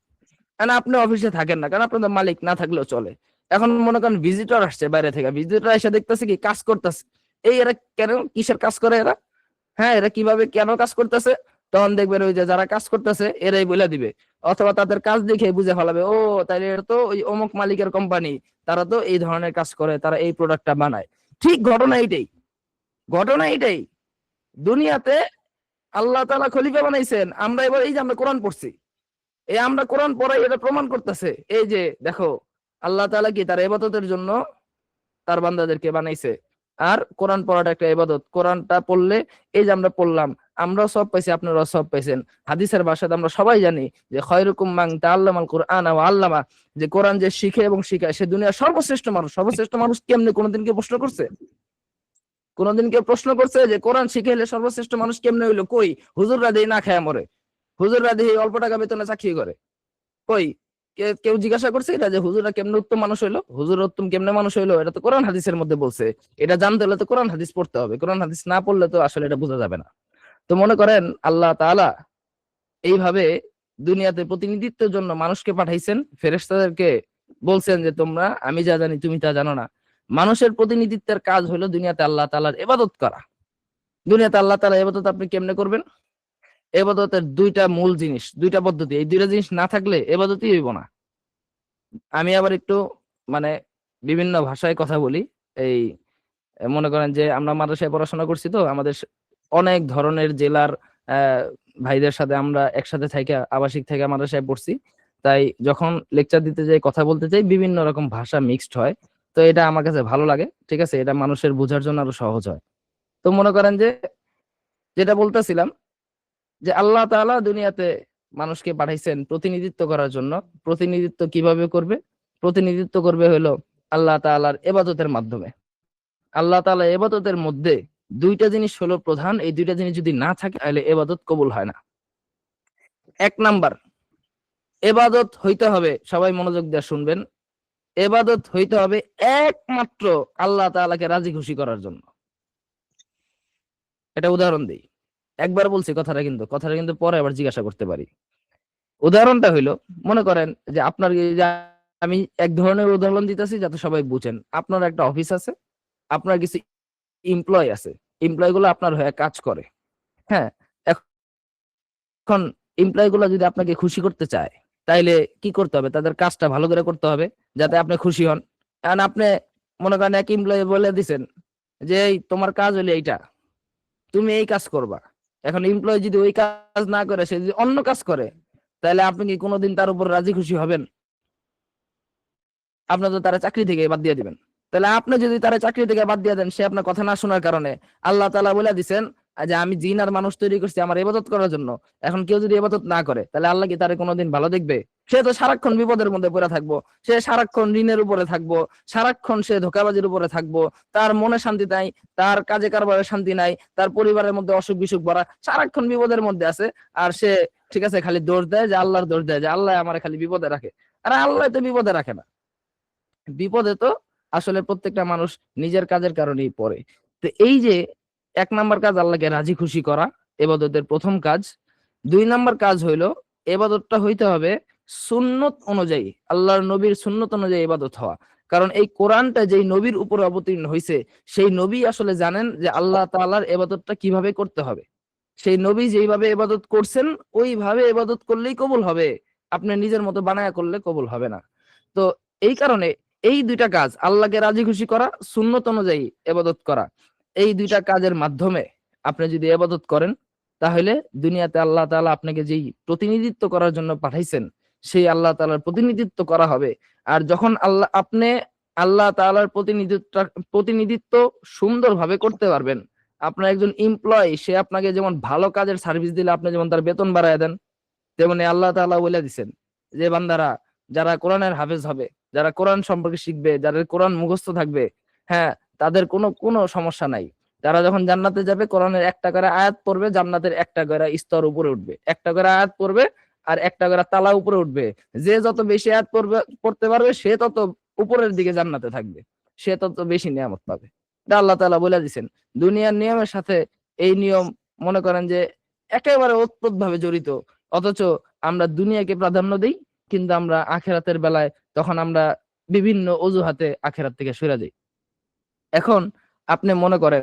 A: কারণ আপনি অফিসে থাকেন না, কারণ আপনাদের মালিক না থাকলেও চলে। এখন মনে করেন ভিজিটর আসছে বাইরে থেকে, ভিজিটর এসে দেখতেছে কি কাজ করতেছে, এই এরা কেন, কিসের কাজ করে এরা, হ্যাঁ এরা কিভাবে কেন কাজ করতেছে, তখন দেখবেন ওই যে যারা কাজ করতেছে এরাই বলে দিবে, অথবা তাদের কাজ দেখে বুঝে ফেলাবে, ও তাইলে এটা তো ওই অমুক মালিকের কোম্পানি, তারা তো এই ধরনের কাজ করে, তারা এই প্রোডাক্টটা বানায়। ঠিক ঘটনা এইটাই, ঘটনা এইটাই। দুনিয়াতে আল্লাহ তাআলা খলিফা বানাইছেন, আমরা এবার এই যে আমরা কোরআন পড়ছি, এই আমরা কোরআন পড়াই এটা প্রমাণ করতেছে, এই যে দেখো আল্লাহ তাআলা কি তার ইবাদতের জন্য তার বান্দাদেরকে বানাইছে। আর কোরআন পড়াটা একটা ইবাদত। কোরআনটা পড়লে এই যে আমরা পড়লাম, আমরাও সব পাইছি, আপনারাও সব পাইছেন। হাদিসের ভাষাতে আমরা সবাই জানি যে খায়রুকুম মান তাআল্লামাল কুরআন ওয়া আল্লামা, যে কোরআন যে শিখে এবং শিখায় সে দুনিয়ার সর্বশ্রেষ্ঠ মানুষ। সর্বশ্রেষ্ঠ মানুষ কেমনে, কোনোদিন কেউ প্রশ্ন করছে? কোনোদিন কেউ প্রশ্ন করছে যে কোরআন শিখাইলে সর্বশ্রেষ্ঠ মানুষ কেমনে হইলো? কই, হুজুররা দেই না খায় মরে, হুজুররা দেই অল্প টাকা বেতনে চাকরি করে, কই কেউ জিজ্ঞাসা করছে এটা যে হুজুররা কেমনে উত্তম মানুষ হইলো, হুজুর উত্তম কেমনে মানুষ হইলো? এটা তো কোরআন হাদিসের মধ্যে বলছে। এটা জানতে হলে তো কোরআন হাদিস পড়তে হবে, কোরআন হাদিস না পড়লে তো আসলে এটা বোঝা যাবে না। তো মনে করেন আল্লাহ তাআলা এইভাবে দুনিয়াতে প্রতিনিধিত্বের জন্য মানুষকে পাঠাইছেন, ফেরেশতাদেরকে বলছেন যে তোমরা, আমি যা জানি তুমি তা জানো না। মানুষের প্রতিনিধিত্বের কাজ হলো দুনিয়াতে আল্লাহ তাআলার ইবাদত করা। দুনিয়াতে আল্লাহ তাআলার ইবাদত আপনি কেমনে করবেন? ইবাদতের দুইটা মূল জিনিস, দুইটা পদ্ধতি, এই দুইটা জিনিস না থাকলে ইবাদতই হইব না। আমি আবার একটু মানে বিভিন্ন ভাষায় কথা বলি। এই মনে করেন যে আমরা মাদ্রাসায় পড়াশোনা করছি, তো আমাদের অনেক ধরনের জেলার ভাইদের সাথে আমরা একসাথে থেকে, আবাসিক থেকে মাদ্রাসায় পড়ছি। তাই যখন লেকচার দিতে যাই, কথা বলতে চাই, বিভিন্ন রকম ভাষা মিক্সড হয়। তো এটা আমার কাছে ভালো লাগে, ঠিক আছে, এটা মানুষের বোঝার জন্য আরো সহজ হয়। তো মনে করেন যে যেটা বলতেছিলাম, যে আল্লাহ তাআলা দুনিয়াতে মানুষকে পাঠাইছেন প্রতিনিধিত্ব করার জন্য। প্রতিনিধিত্ব কিভাবে করবে? প্রতিনিধিত্ব করবে হলো আল্লাহ তাআলার ইবাদতের মাধ্যমে। আল্লাহ তাআলা ইবাদতের মধ্যে দুইটা জিনিস হলো প্রধান, এই দুইটা জিনিস যদি না থাকে তাহলে ইবাদত কবুল হয় না। এক নাম্বার, ইবাদত হইতে হবে, সবাই মনোযোগ দিয়ে শুনবেন, ইবাদত হইতে হবে একমাত্র আল্লাহ তাআলাকে রাজি খুশি করার জন্য। এটা উদাহরণ দেই, একবার বলছি কথাটা কিন্তু পরে আবার জিজ্ঞাসা করতে পারি। উদাহরণটা হইলো, মনে করেন যে আপনার এই যে, আমি এক ধরনের উদাহরণ দিতেছি যাতে সবাই বুঝেন। আপনার একটা অফিস আছে, আপনার কিছু এমপ্লয় আছে, এমপ্লয় গুলো আপনার হয়ে কাজ করে, হ্যাঁ। এখন এমপ্লয় গুলো যদি আপনাকে খুশি করতে চায়, তাইলে কি করতে হবে? তাদের কাজটা ভালো করে করতে হবে যাতে আপনি খুশি হন। কারণ আপনি মনে করেন এক এমপ্লয় বলে দিচ্ছেন যে এই তোমার কাজ হলো এইটা, তুমি এই কাজ করবা। এখন এমপ্লয় যদি ওই কাজ না করে, সে যদি অন্য কাজ করে, তাহলে আপনি কি কোনোদিন তার উপর রাজি খুশি হবেন? আপনি তো তারা চাকরি থেকে বাদ দিয়ে দিবেন। তাহলে আপনি যদি তারা চাকরি থেকে বাদ দিয়ে দেন, সে আপনার কথা না শোনার কারণে, আল্লাহ তাআলা বলে দিচ্ছেন যে আমি জিন আর মানুষ তৈরি করছি আমার ইবাদত করার জন্য। এখন কেউ যদি ইবাদত না করে, তাহলে আল্লাহ কি তারে কোনোদিন ভালো দেখবে? সে তো সারাক্ষণ বিপদের মধ্যে পড়ে থাকবো, সে সারাক্ষণ ঋণের উপরে থাকবো, সারাক্ষণ সে ধোঁকাবাজির উপরে থাকবো, তার মনে শান্তি নাই, তার কাজে কারবারে শান্তি নাই, তার পরিবারের মধ্যে অসুখ বিসুখ ভরা, সারাক্ষণ বিপদের মধ্যে আছে। আর সে ঠিক আছে খালি দোষ দেয় যে আল্লাহর দোষ দেয় যে আল্লাহ আমার খালি বিপদে রাখে। আরে আল্লাহ তো বিপদে রাখে না, বিপদে তো আসলে প্রত্যেকটা মানুষ নিজের কাজের কারণেই পড়ে। তো এই যে এক নাম্বার কাজ আল্লাহকে রাজি খুশি করা, ইবাদতের প্রথম কাজ। দুই নাম্বার কাজ হইলো ইবাদতটা হইতে হবে সুন্নত অনুযায়ী, আল্লাহর নবীর সুন্নত অনুযায়ী ইবাদত হওয়া। কারণ এই কোরআনটা যেই নবীর উপর অবতীর্ণ হয়েছে সেই নবী আসলে জানেন যে আল্লাহ তাআলার ইবাদতটা কিভাবে করতে হবে। সেই নবী যেইভাবে ইবাদত করছেন ওইভাবে ইবাদত করলেই কবুল হবে, আপনি নিজের মতো বানায়া করলে কবুল হবে না। তো এই কারণে এই দুইটা কাজ, আল্লাহকে রাজি খুশি করা, সুন্নত অনুযায়ী ইবাদত করা, এই দুইটা কাজের মাধ্যমে আপনি যদি ইবাদত করেন তাহলে দুনিয়াতে আল্লাহ তাআলা আপনাকে যেই প্রতিনিধিত্ব করার জন্য পাঠাইছেন সেই আল্লাহ তাআলার প্রতিনিধিত্ব করা হবে। আর যখন আপনি আল্লাহ তাআলার প্রতিনিধিত্ব সুন্দরভাবে করতে পারবেন, আপনার একজন এমপ্লয়ি সে আপনাকে যেমন ভালো কাজের সার্ভিস দিলে আপনি যেমন তার বেতন বাড়ায় দেন, তেমনি আল্লাহ তাআলা বলে দিছেন যে বান্দারা যারা কোরআনের হাফেজ হবে, যারা কোরআন সম্পর্কে শিখবে, যাদের কোরআন মুখস্থ থাকবে, হ্যাঁ, তাদের কোনো সমস্যা নাই। তারা যখন জান্নাতে যাবে কোরআনের একটা করে আয়াত পড়বে, জান্নাতের একটা করে স্তর উপরে উঠবে, একটা করে আয়াত পড়বে আর একটা করে তালা উপরে উঠবে। যে যত বেশি আয়াত পড়তে পারবে সে তত উপরের দিকে জান্নাতে থাকবে, সে তত বেশি নিয়ামত পাবে। এটা আল্লাহ তাআলা বলে দিছেন। দুনিয়ার নিয়মের সাথে এই নিয়ম মনে করেন যে একেবারে ওতপ্রোতভাবে জড়িত, অথচ আমরা দুনিয়াকে প্রাধান্য দিই, কিন্তু আমরা আখেরাতের বেলায় তখন আমরা বিভিন্ন অজুহাতে আখেরাত থেকে সরে যাই। এখন আপনি মনে করেন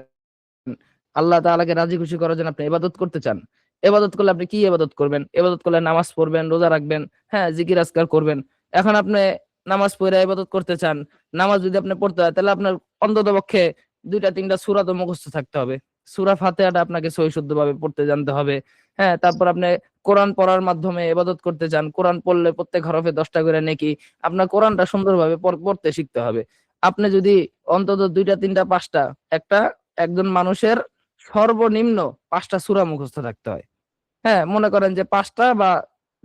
A: আল্লাহ তাআলাকে রাজি খুশি করার জন্য আপনি ইবাদত করতে চান। ইবাদত করলে আপনি কি ইবাদত করবেন? ইবাদত করলে নামাজ পড়বেন, রোজা রাখবেন, হ্যাঁ, জিকির আজকার করবেন। এখন আপনি নামাজ পড়ে ইবাদত করতে চান। নামাজ যদি আপনি পড়তে হয় তাহলে আপনার অন্ততপক্ষে ২টা ৩টা সূরা তো মুখস্থ থাকতে হবে। সূরা ফাতিহাটা আপনাকে সহি শুদ্ধভাবে পড়তে জানতে হবে। হ্যাঁ, তারপর আপনি কোরআন পড়ার মাধ্যমে ইবাদত করতে চান। কোরআন পড়লে প্রত্যেক হরফে ১০টা করে নেকি। আপনার কোরআনটা সুন্দরভাবে পড়তে শিখতে হবে। আপনি যদি অন্তত ২টা ৩টা ৫টা একজন মানুষের সর্বনিম্ন ৫টা সূরা মুখস্থ থাকতে হয়। হ্যাঁ, মনে করেন যে ৫টা বা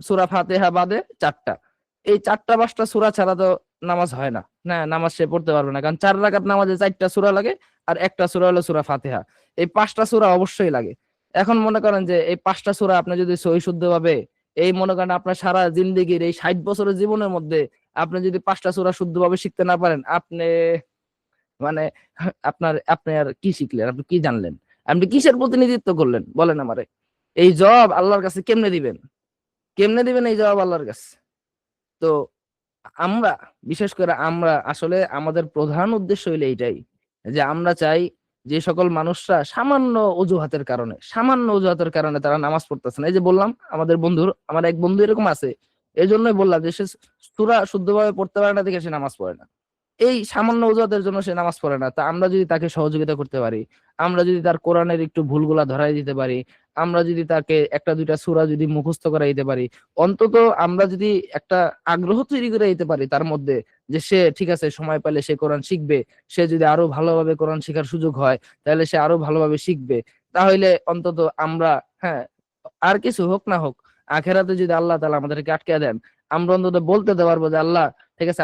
A: সূরা ফাতিহা বাদে ৪টা। এই ৪টা ৫টা সূরা ছাড়া তো নামাজ হয় না। না, নামাজ সে পড়তে পারবে না। কারণ ৪ রাকাত নামাজে ৪টা সূরা লাগে আর একটা সূরা হলো সূরা ফাতিহা। এই ৫টা সূরা অবশ্যই লাগে। এখন মনে করেন যে এই ৫টা সূরা আপনি যদি সহি শুদ্ধভাবে এই মনে করেন আপনার সারা জিন্দেগির এই ৬০ বছরের জীবনের মধ্যে আপনি যদি ৫টা সূরা শুদ্ধভাবে শিখতে না পারেন, আপনি মানে আপনি আর কি শিখলেন? আপনি কি জানলেন? আপনি কিসের প্রতিনিধিত্ব করলেন? বলেন আমারে। এই জবাব আল্লাহর কাছে কেমনে দিবেন? কেমনে দিবেন এই জবাব আল্লাহর কাছে? তো আমরা, বিশেষ করে আমরা আসলে আমাদের প্রধান উদ্দেশ্য হইলো এইটাই যে আমরা চাই যে সকল মানুষরা সামান্য অজুহাতের কারণে তারা নামাজ পড়তেছে না। এই যে বললাম আমার এক বন্ধু এরকম আছে। এজন্যই বললাম যে সে সূরা শুদ্ধভাবে পড়তে পারে না দেখে সে নামাজ পড়ে না। এই সামান্য অজুহাতের জন্য সে নামাজ পড়ে না। তা আমরা যদি তাকে সহযোগিতা করতে পারি, আমরা যদি তার কোরআনের একটু ভুলগুলা ধরাই দিতে পারি, আমরা যদি তাকে ১টা ২টা সূরা যদি মুখস্থ করাই দিতে পারি, অন্তত আমরা যদি একটা আগ্রহ তৈরি করে দিতে পারি তার মধ্যে যে সে ঠিক আছে সময় পেলে সে কোরআন শিখবে, সে যদি আরো ভালোভাবে কোরআন শেখার সুযোগ হয় তাহলে সে আরো ভালোভাবে শিখবে। তাহলে অন্তত আমরা, হ্যাঁ, আর কিছু হোক না হোক, আখেরাতে যদি আল্লাহ তাআলা আমাদেরকে আটকে দেন, আমরা অন্তত বলতে পারবো যে আল্লাহ ঠিক আছে,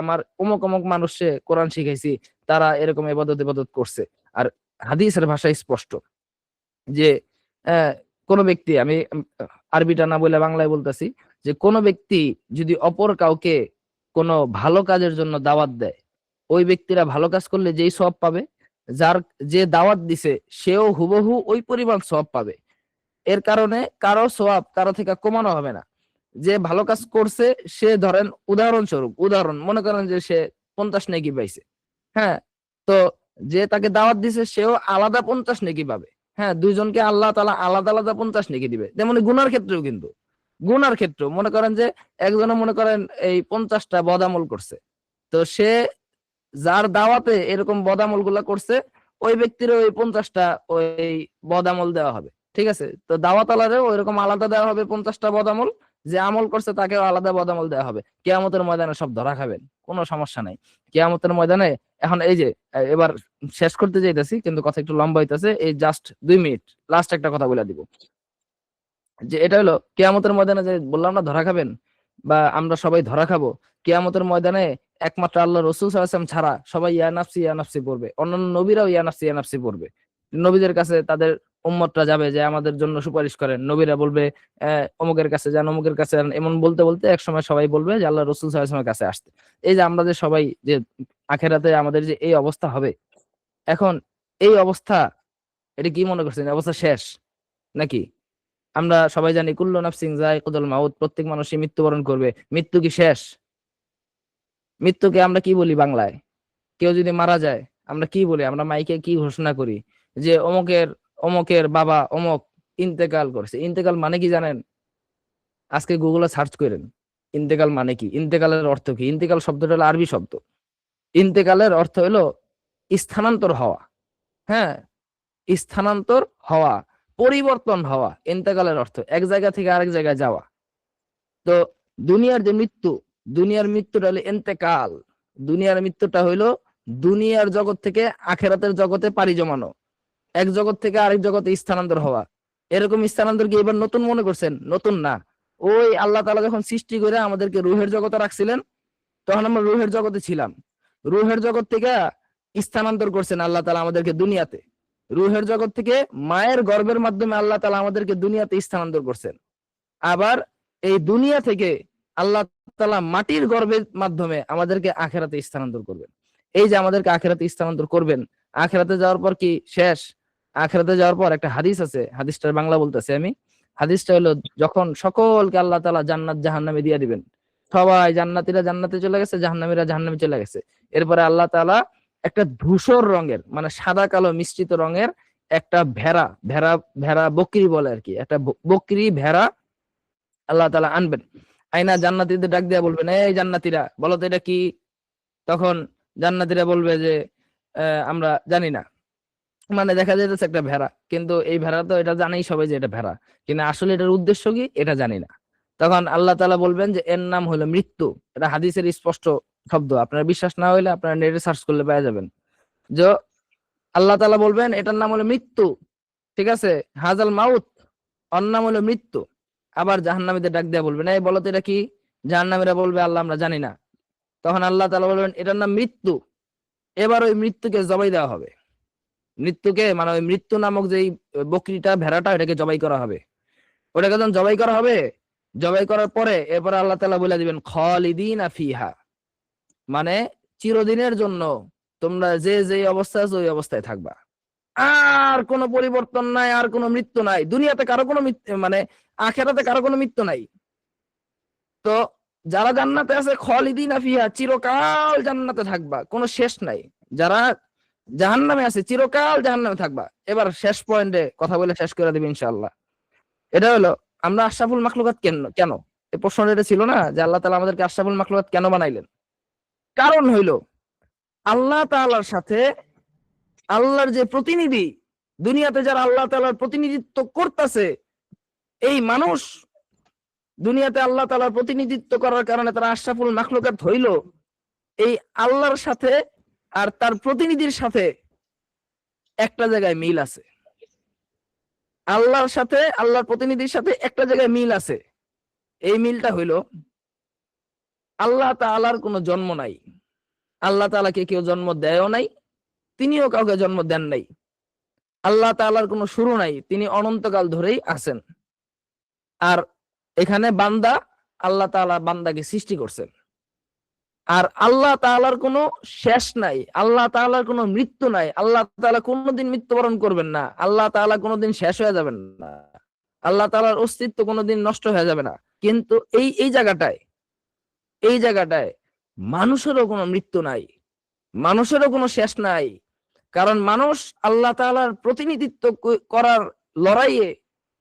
A: আমার অমুক অমুক মানুষে কোরআন শিখাইছি, তারা এরকম ইবাদত করছে। আর হাদিসের ভাষায় স্পষ্ট যে কোন ব্যক্তি, আমি আরবিটা না বলে বাংলায় বলতেছি, যে কোন ব্যক্তি যদি অপর কাউকে কোন ভালো কাজের জন্য দাওয়াত দেয়, ওই ব্যক্তিরা ভালো কাজ করলে যেই সওয়াব পাবে, যে দাওয়াত দিছে সেও হুবহু ওই পরিমাণ সওয়াব পাবে। এর কারণে কারো সওয়াব কারো থেকে কমানো হবে না। যে ভালো কাজ করছে সে ধরেন উদাহরণ মনে করেন যে সে 50 নেকি পাইছে। হ্যাঁ, তো যে তাকে দাওয়াত দিছে সেও আলাদা 50 নেকি পাবে। হ্যাঁ, দুইজনকে আল্লাহ তাআলা আলাদা আলাদা 50 নেকি দিবে। তেমনি গুনার ক্ষেত্রেও কিন্তু গুনার ক্ষেত্রেও মনে করেন যে একজনে মনে করেন এই 50টা বদামল করছে, তো সে যার দাওয়াতে এরকম বদামল গুলা করছে ওই ব্যক্তির ওই 50টা ওই বদামল দেওয়া হবে। ঠিক আছে, তো দাওয়াত আলারেও ওইরকম আলাদা দেওয়া হবে 50টা বদামল, যে আমল করছে তাকেও আলাদা বদামল দেওয়া হবে। কিয়ামতের ময়দানে সব ধরা খাবেন, কোনো সমস্যা নাই। কিয়ামতের ময়দানে এখন এই যে এবার শেষ করতে যাইতেছি কিন্তু কথা একটু লম্বা হইতেছে, এই জাস্ট 2 মিনিট লাস্ট একটা কথা বলে দিব, যে এটা হলো কিয়ামতের ময়দানে যে বললাম না ধরা খাবেন, বা আমরা সবাই ধরা খাবো। কিয়ামতের ময়দানে একমাত্র আল্লাহ রাসূল সাল্লাল্লাহু আলাইহি ওয়াসাল্লাম ছাড়া সবাই ইয়া নাফসি পড়বে, অন্যান্য নবীরাও ইয়া নাফসি পড়বে। নবীদের কাছে তাদের উম্মতরা যাবে যে আমাদের জন্য সুপারিশ করেন, নবীরা বলবে অমুকের কাছে যান, অমুকের কাছে যান, এমন বলতে বলতে একসময় সবাই বলবে যে আল্লাহ রাসূল সাল্লাল্লাহু আলাইহি ওয়াসাল্লামের কাছে আসতে। এই যে আমরা যে সবাই যে আখেরাতে আমাদের যে এই অবস্থা হবে, এখন এই অবস্থা, এটা কি মনে করছেন অবস্থা শেষ নাকি? আমরা সবাই জানি কুল্লু নাফসিন যায়িকাতুল মাউত, প্রত্যেক মানুষই মৃত্যুবরণ করবে। মৃত্যু কি শেষ? মৃত্যুকে আমরা কি বলি বাংলায়? কেউ যদি মারা যায় আমরা কি বলি? আমরা মাইকে কি ঘোষণা করি যে অমুকের অমুকের বাবা অমুক ইন্তেকাল করছে। ইন্তেকাল মানে কি জানেন? আজকে গুগলে সার্চ করেন ইন্তেকাল মানে কি, ইন্তেকালের অর্থ কি। ইন্তেকাল শব্দটা হলো আরবি শব্দ। ইন্তেকালের অর্থ হলো স্থানান্তর হওয়া। হ্যাঁ, স্থানান্তর হওয়া, পরিবর্তন হওয়া। ইন্তেকালের অর্থ এক জায়গা থেকে আরেক জায়গায় যাওয়া। তো দুনিয়ার যে মৃত্যু, দুনিয়ার মৃত্যুটা হলো ইন্তেকাল। দুনিয়ার মৃত্যুটা হইলো দুনিয়ার জগৎ থেকে আখেরাতের জগতে পাড়ি জমানো, এক জগৎ থেকে আরেক জগতে স্থানান্তর হওয়া। এরকম স্থানান্তর কি এবার নতুন মনে করছেন? নতুন না। ওই আল্লাহ তাআলা যখন সৃষ্টি করে আমাদেরকে রুহের জগতে রাখছিলেন, তখন আমরা রুহের জগতে ছিলাম। রুহের জগৎ থেকে স্থানান্তর করছেন আল্লাহ তাআলা আমাদেরকে দুনিয়াতে। রুহের জগৎ থেকে মায়ের গর্ভের মাধ্যমে আল্লাহ তাআলা আমাদেরকে দুনিয়াতে স্থানান্তর করছেন। আবার এই দুনিয়া থেকে আল্লাহ তাআলা মাটির গর্ভের মাধ্যমে আমাদেরকে আখেরাতে স্থানান্তর করবেন। এই যে আমাদেরকে আখেরাতে স্থানান্তর করবেন, আখেরাতে যাওয়ার পর কি শেষ? আখেরাতে যাওয়ার পর একটা হাদিস আছে, হাদিসটার বাংলা বলতেছি আমি। হাদিসটা হলো, যখন সকলকে আল্লাহ তাআলা জান্নাত জাহান্নামে দিয়ে দিবেন, সবাই জান্নাতীরা জান্নাতে চলে গেছে, জাহান্নামীরা জাহান্নামে চলে গেছে। এরপরে আল্লাহ তাআলা একটা ধূসর রঙের, মানে সাদা কালো মিশ্রিত রঙের একটা ভেড়া, ভেড়া ভেড়া বকরি বলে আর কি, একটা বকরি ভেড়া আল্লাহ তাআলা আনবেন। আইনা জান্নাতীদের ডাক দিয়া বলবেন, এই জান্নাতীরা বলো তো এটা কি? তখন জান্নাতীরা বলবে যে আমরা জানি না। মানে দেখা যাইতেছে একটা ভেড়া, কিন্তু এই ভেড়া তো এটা জানেই সবাই যে এটা ভেড়া, কিন্তু আসলে এটার উদ্দেশ্য কি এটা জানি না। তখন আল্লাহ তাআলা বলবেন যে এর নাম হলো মৃত্যু। এটা হাদিসের স্পষ্ট শব্দ, আপনার বিশ্বাস না হইলে আপনারা নেটে সার্চ করলে পেয়ে যাবেন। যে আল্লাহ তাআলা বলবেন এটার নাম হলো মৃত্যু, ঠিক আছে, হাজাল মাউত, ওর নাম হলো মৃত্যু। আবার জাহান্নামীদের ডাক দেয়া বলবেন, এই বলো তো এটা কি? জাহান্নামীরা বলবে আল্লাহ আমরা জানি না। তখন আল্লাহ তাআলা বলবেন এটার নাম মৃত্যু। এবার ওই মৃত্যুকে জবাই দেওয়া হবে। মৃত্যুকে মানে ওই মৃত্যু নামক যেই বকরিটা ভেড়াটা, এটাকে জবাই করা হবে। ওটাকে যখন জবাই করা হবে, জবাই করার পরে এরপর আল্লাহ তাআলা বলে দিবেন খালিদিনা ফিহা, মানে চিরদিনের জন্য তোমরা যে যে অবস্থায় আছো ওই অবস্থায় থাকবা। আর কোনো পরিবর্তন নাই, আর কোনো মৃত্যু নাই। দুনিয়াতে কারো কোনো মানে আখেরাতে কারো কোনো মৃত্যু নাই। তো যারা জান্নাতে আছে খালিদিনা ফিহা, চিরকাল জান্নাতে থাকবা, কোনো শেষ নাই। যারা জাহান্নামে আছে চিরকাল জাহান্নামে থাকবা। এবার শেষ পয়েন্টে কথা বলে শেষ করে দেব ইনশাআল্লাহ। এটা হলো, আমরা আশরাফুল মাখলুকাত কেন কেন এই প্রশ্নটা এটা ছিল না যে আল্লাহ তাআলা আমাদেরকে আশরাফুল মাখলুকাত কেন বানাইলেন? কারণ হইলো আল্লাহ তাআলার সাথে আল্লাহর যে প্রতিনিধি, দুনিয়াতে যারা আল্লাহ তাআলার প্রতিনিধিত্ব করতেছে, এই মানুষ দুনিয়াতে আল্লাহ তাআলার প্রতিনিধিত্ব করার কারণে তারা আশরাফুল মাখলুকাত হইল। এই আল্লাহর সাথে আর তার প্রতিনিধির সাথে একটা জায়গায় মিল আছে। আল্লাহর সাথে আল্লাহর প্রতিনিধির সাথে একটা জায়গায় মিল আছে। এই মিলটা হইল আল্লাহ তাআলার কোনো জন্ম নাই। আল্লাহ তাআলাকে কেউ জন্ম দেয়ও নাই, তিনিও কাউকে জন্ম দেন নাই। আল্লাহ তাআলার কোনো শুরু নাই, তিনি অনন্তকাল ধরেই আছেন। আর এখানে বান্দা, আল্লাহ তাআলা বান্দাকে সৃষ্টি করছেন। আর আল্লাহ তাআলার কোনো শেষ নাই, আল্লাহ তাআলার কোনো মৃত্যু নাই। আল্লাহ তাআলা কোনোদিন মৃত্যুবরণ করবেন না, আল্লাহ তাআলা কোনোদিন শেষ হয়ে যাবেন না, আল্লাহ তাআলার অস্তিত্ব কোনোদিন নষ্ট হয়ে যাবে না। কিন্তু এই জায়গাটায় মানুষেরও কোনো মৃত্যু নাই, মানুষেরও কোনো শেষ নাই। কারণ মানুষ আল্লাহ তাআলার প্রতিনিধিত্ব করার লড়াইয়ে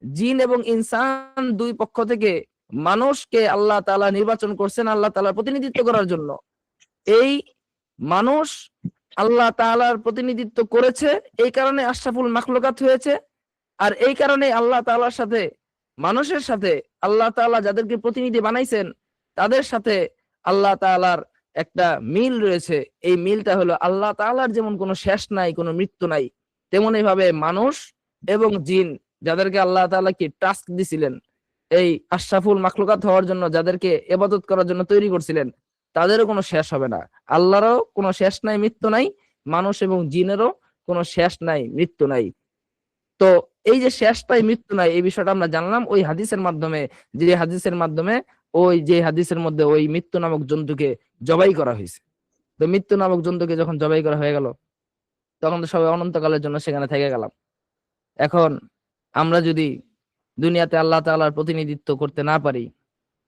A: জিন এবং ইনসান দুই পক্ষ থেকে মানুষকে আল্লাহ তাআলা নির্বাচন করছেন আল্লাহ তাআলার প্রতিনিধিত্ব করার জন্য। এই মানুষ আল্লাহ তাআলার প্রতিনিধিত্ব করেছে, এই কারণে আশরাফুল মাখলুকাত হয়েছে। আর এই কারণে আল্লাহ তাআলার সাথে, মানুষের সাথে আল্লাহ তাআলা যাদেরকে প্রতিনিধি বানাইছেন তাদের সাথে আল্লাহ তাআলার একটা মিল রয়েছে। এই মিলটা হলো আল্লাহ তাআলার যেমন কোনো শেষ নাই, কোনো মৃত্যু নাই, তেমনি ভাবে মানুষ এবং জিন যাদেরকে আল্লাহ তাআলা কি টাস্ক দিছিলেন এই আশরাফুল মাখলুকাত হওয়ার জন্য, যাদেরকে ইবাদত করার জন্য তৈরি করছিলেন, তাদেরও কোনো শেষ হবে না। আল্লাহরও কোনো শেষ নাই, মৃত্যু নাই, মানুষ এবং জিনেরও কোনো শেষ নাই, মৃত্যু নাই। তো এই যে শেষটাই মৃত্যু নাই, এই বিষয়টা আমরা জানলাম ওই হাদিসের মাধ্যমে, যে হাদিসের মাধ্যমে যে হাদিসের মধ্যে ওই মৃত্যু নামক জন্তুকে জবাই করা হয়েছে। তো মৃত্যু নামক জন্তুকে যখন জবাই করা হয়ে গেল, তখন তো সবাই অনন্তকালের জন্য সেখানে থেকে গেলাম। এখন আমরা যদি দুনিয়াতে আল্লাহ তাআলার প্রতিনিধিত্ব করতে না পারি,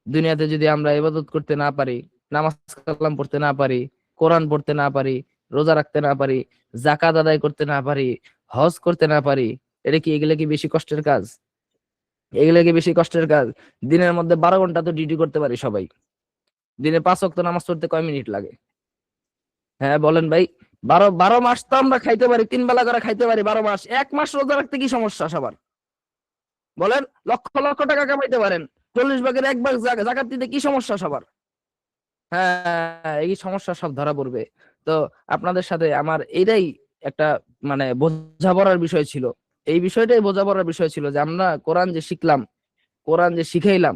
A: দুনিয়াতে যদি আমরা ইবাদত করতে না পারি, নামাজ কালাম পড়তে না পারি, কোরআন পড়তে না পারি, রোজা রাখতে না পারি, জাকাত আদায় করতে না পারি, হজ করতে না পারি, এগুলা কি বেশি কষ্টের কাজ? এগুলা কি বেশি কষ্টের কাজ? দিনের মধ্যে 12 ঘন্টা তো ডিউটি করতে পারি সবাই। দিনে 5 ওয়াক্ত নামাজ পড়তে কয় মিনিট লাগে? হ্যাঁ বলেন ভাই। 12 মাস তো আমরা খাইতে পারি, 3 বেলা করে খাইতে পারি 12 মাস। 1 মাস রোজা রাখতে কি সমস্যা সবার? বলেন, লক্ষ লক্ষ টাকা কামাইতে পারেন, 40 ভাগের 1 ভাগ জাকাত দিতে কি সমস্যা সবার? হ্যাঁ, এই সমস্যা সব ধরা পড়বে। তো আপনাদের সাথে আমার এটাই একটা মানে বোঝাপড়ার বিষয় ছিল। এই বিষয়টাই বোঝাপড়ার বিষয় ছিল যে আমরা কোরআন যে শিখলাম, কোরআন যে শিখাইলাম,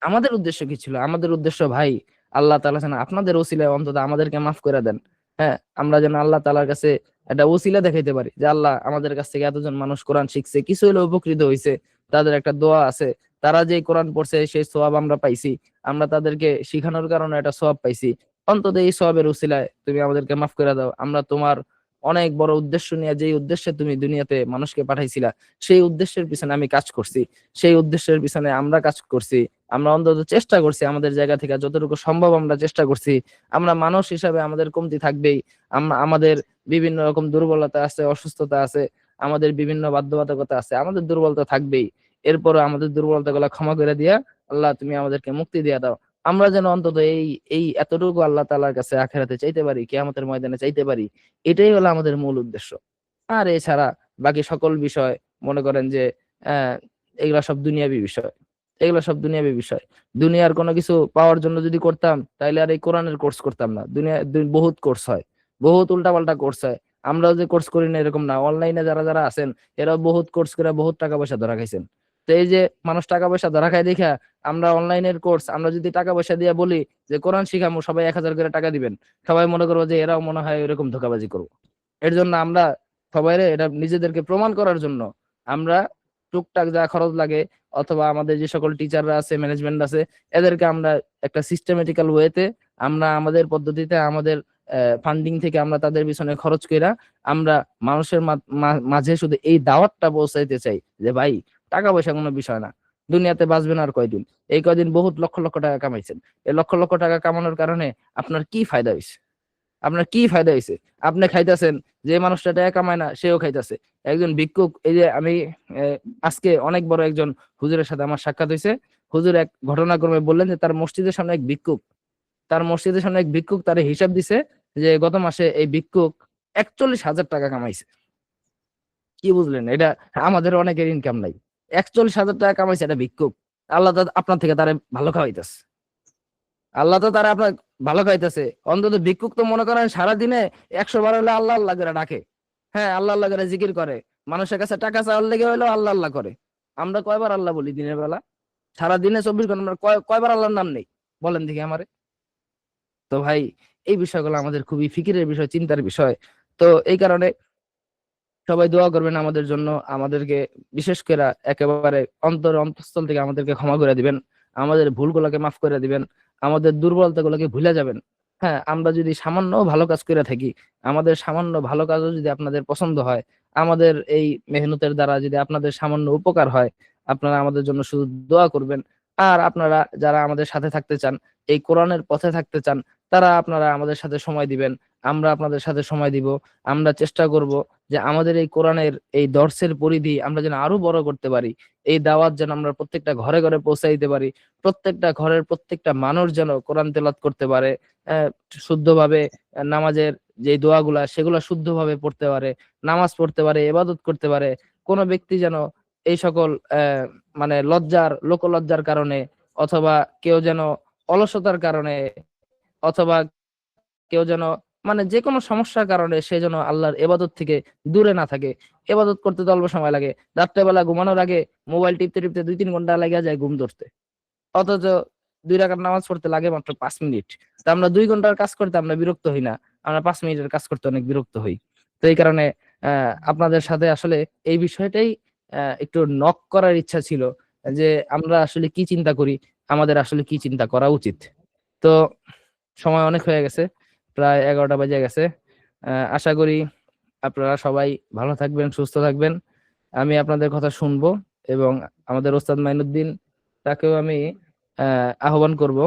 A: আমাদের উদ্দেশ্য কি ছিল? আমাদের উদ্দেশ্য ভাই, আল্লাহ তাআলা যেন আপনাদের ওসিলায় অন্তত আমাদেরকে মাফ করে দেন। হ্যাঁ, আমরা যেন আল্লাহ তাআলার কাছে একটা ওসিলা দেখাইতে পারি যে আল্লাহ, আমাদের কাছ থেকে এতজন মানুষ কোরআন শিখছে, কিছু হলেও উপকৃত হয়েছে, তাদের একটা দোয়া আছে, তারা যে কোরআন পড়ছে সেই সওয়াব আমরা পাইছি, আমরা তাদেরকে শিখানোর কারণে একটা সওয়াব পাইছি। অন্তত এই সওয়াবের উসিলায় তুমি আমাদেরকে মাফ করে দাও। আমরা তোমার অনেক বড় উদ্দেশ্য নিয়ে, যেই উদ্দেশ্যে তুমি দুনিয়াতে মানুষকে পাঠাইছিলা, সেই উদ্দেশ্যের পিছনে আমি কাজ করছি, সেই উদ্দেশ্যের পিছনে আমরা কাজ করছি। আমরা অন্তত চেষ্টা করছি, আমাদের জায়গা থেকে যতটুকু সম্ভব আমরা চেষ্টা করছি। আমরা মানুষ হিসাবে আমাদের কমতি থাকবেই, আমাদের বিভিন্ন রকম দুর্বলতা আছে, অসুস্থতা আছে, আমাদের বিভিন্ন বাধ্যবাধকতা আছে, আমাদের দুর্বলতা থাকবেই। এরপরও আমাদের দুর্বলতা গুলা ক্ষমা করে দিয়া আল্লাহ তুমি আমাদেরকে মুক্তি দিয়া দাও। আমরা যেন অন্তত এই এই এতটুকু আল্লাহ তাআলার কাছে আখিরাতে চাইতে পারি, কিয়ামতের ময়দানে চাইতে পারি। এটাই হলো আমাদের মূল উদ্দেশ্য। আর এছাড়া বাকি সকল বিষয় মনে করেন যে আহ এগুলা সব দুনিয়াবি বিষয়, এগুলো সব দুনিয়াবি বিষয়। দুনিয়ার কোনো কিছু পাওয়ার জন্য যদি করতাম তাইলে আর এই কোরআনের কোর্স করতাম না। বহুত কোর্স হয়, বহুত উল্টাপাল্টা কোর্স হয়। আমরাও যে কোর্স করি না এরকম না, অনলাইনে যারা যারা আছেন এরাও বহুত কোর্স করে বহুত টাকা পয়সা ধরা খাইছেন। তো এই যে মানুষ টাকা পয়সা ধরা খায় দেখা আমরা অনলাইনের কোর্স, আমরা যদি টাকা পয়সা দিয়ে বলি যে কোরআন শিখামু, সবাই 1000 করে টাকা দিবেন, সবাই মনে করবো যে এরাও মনে হয় এরকম ধোঁকাবাজি করবো। এর জন্য আমরা সবাই এটা নিজেদেরকে প্রমাণ করার জন্য আমরা টুকটাক যা খরচ লাগে, অথবা আমাদের যে সকল টিচাররা আছে, ম্যানেজমেন্ট আছে, এদেরকে আমরা একটা সিস্টেমেটিক্যাল ওয়েতে, আমরা আমাদের পদ্ধতিতে, আমাদের ফান্ডিং থেকে আমরা তাদের পিছনে খরচ কইরা আমরা মানুষের মাঝে শুধু এই দাওয়াতটা পৌঁছাইতে চাই যে ভাই, টাকা পয়সা কোনো বিষয় না, দুনিয়াতে বাঁচবেন আর কয়দিন। এই কয়দিন বহুত লক্ষ লক্ষ টাকা কামাইছেন, এই লক্ষ লক্ষ টাকা কামানোর কারণে আপনার কি ফায়দা হয়েছে? আপনার কি ফায়দা হয়েছে? আপনি খাইতেছেন, যে মানুষটা টাকা কামায় না সেও খাইতেছে। একজন ভিক্ষুক, এই যে আমি আজকে অনেক বড় একজন হুজুরের সাথে আমার সাক্ষাৎ হয়েছে। হুজুর এক ঘটনাক্রমে বললেন যে তার মসজিদের সামনে এক ভিক্ষুক, তার হিসাব দিছে যে গত মাসে এই ভিক্ষুক 41,000 টাকা কামাইছে। কি বুঝলেন? এটা আমাদের অনেকের ইনকাম নাই। 41,000 টাকা কামাইছে এটা ভিক্ষুক। আল্লাহ আপনার থেকে তারে ভালো খাওয়াইতেছে। আল্লাহ তো তারা আপনার ভালো খাইতেছে। অন্তত ভিক্ষুক তো মনে করেন সারাদিনে 100 বার হলে আল্লাহ আল্লাহ করে ডাকে। হ্যাঁ, আল্লাহ আল্লাহ করে জিকির করে। মানুষের কাছে টাকা চাওয়ার লেগে হইলেও আল্লাহ আল্লাহ করে। আমরা কয়বার আল্লাহ বলি দিনের বেলা? সারাদিনে 24 ঘন্টা আমরা কয়বার আল্লাহর নাম নেই? বলেন দেখি আমারে। তো ভাই, এই বিষয়গুলো আমাদের খুবই ফিকিরের বিষয়, চিন্তার বিষয়। তো এই কারণে সবাই দোয়া করবেন আমাদের জন্য, আমাদেরকে বিশেষ করে একেবারে অন্তঃস্থল থেকে আমাদেরকে ক্ষমা করে দিবেন, আমাদের ভুলগুলোকে মাফ করে দিবেন, আমাদের দুর্বলতাগুলোকে ভুলে যাবেন। হ্যাঁ, আমরা যদি সামান্য ভালো কাজ করে থাকি, আমাদের সামান্য ভালো কাজও যদি আপনাদের পছন্দ হয়, আমাদের এই মেহনতের দ্বারা যদি আপনাদের সামান্য উপকার হয়, আপনারা আমাদের জন্য শুধু দোয়া করবেন। আর আপনারা যারা আমাদের সাথে থাকতে চান, এই কোরআনের পথে থাকতে চান, তারা আপনারা আমাদের সাথে সময় দিবেন, আমরা আপনাদের সাথে সময় দিব। আমরা চেষ্টা করব যে আমাদের এই কোরআনের এই দর্সের পরিধি আমরা যেন আরো বড় করতে পারি। এই দাওয়াত যেন আমরা প্রত্যেকটা ঘরে ঘরে পৌঁছাই দিতে পারি। প্রত্যেকটা ঘরের প্রত্যেকটা মানুষ যেন কোরআন তেলাওয়াত করতে পারে, আহ, শুদ্ধভাবে নামাজের যে দোয়াগুলা সেগুলা শুদ্ধভাবে পড়তে পারে, নামাজ পড়তে পারে, ইবাদত করতে পারে। কোনো ব্যক্তি যেন এই সকল মানে লোকলজ্জার কারণে, অথবা কেউ যেন অলসতার কারণে, অথবা কেউ যেন মানে যে কোনো সমস্যার কারণে সে যেন আল্লাহর ইবাদত থেকে দূরে না থাকে। ইবাদত করতে তো অল্প সময় লাগে, রাত্রেবেলা ঘুমানোর আগে মোবাইল টিপতে টিপতে 2-3 ঘন্টা লেগে যায় ঘুম ধরতে। অথচ 2 রাকাত নামাজ পড়তে লাগে মাত্র 5 মিনিট। তা আমরা 2 ঘন্টার কাজ করতে আমরা বিরক্ত হই না, আমরা 5 মিনিটের কাজ করতে অনেক বিরক্ত হই। তো এই কারণে আপনাদের সাথে আসলে এই বিষয়টাই একটু নক করার ইচ্ছা ছিল, যে আমরা আসলে কি চিন্তা করি, আমাদের আসলে কি চিন্তা করা উচিত। তো সময় অনেক হয়ে গেছে, প্রায় 11টা বাজে গেছে। আশা করি আপনারা সবাই ভালো থাকবেন, সুস্থ থাকবেন। আমি আপনাদের কথা শুনবো, এবং আমাদের ওস্তাদ মাইনুদ্দিন, তাকেও আমি আহ্বান করব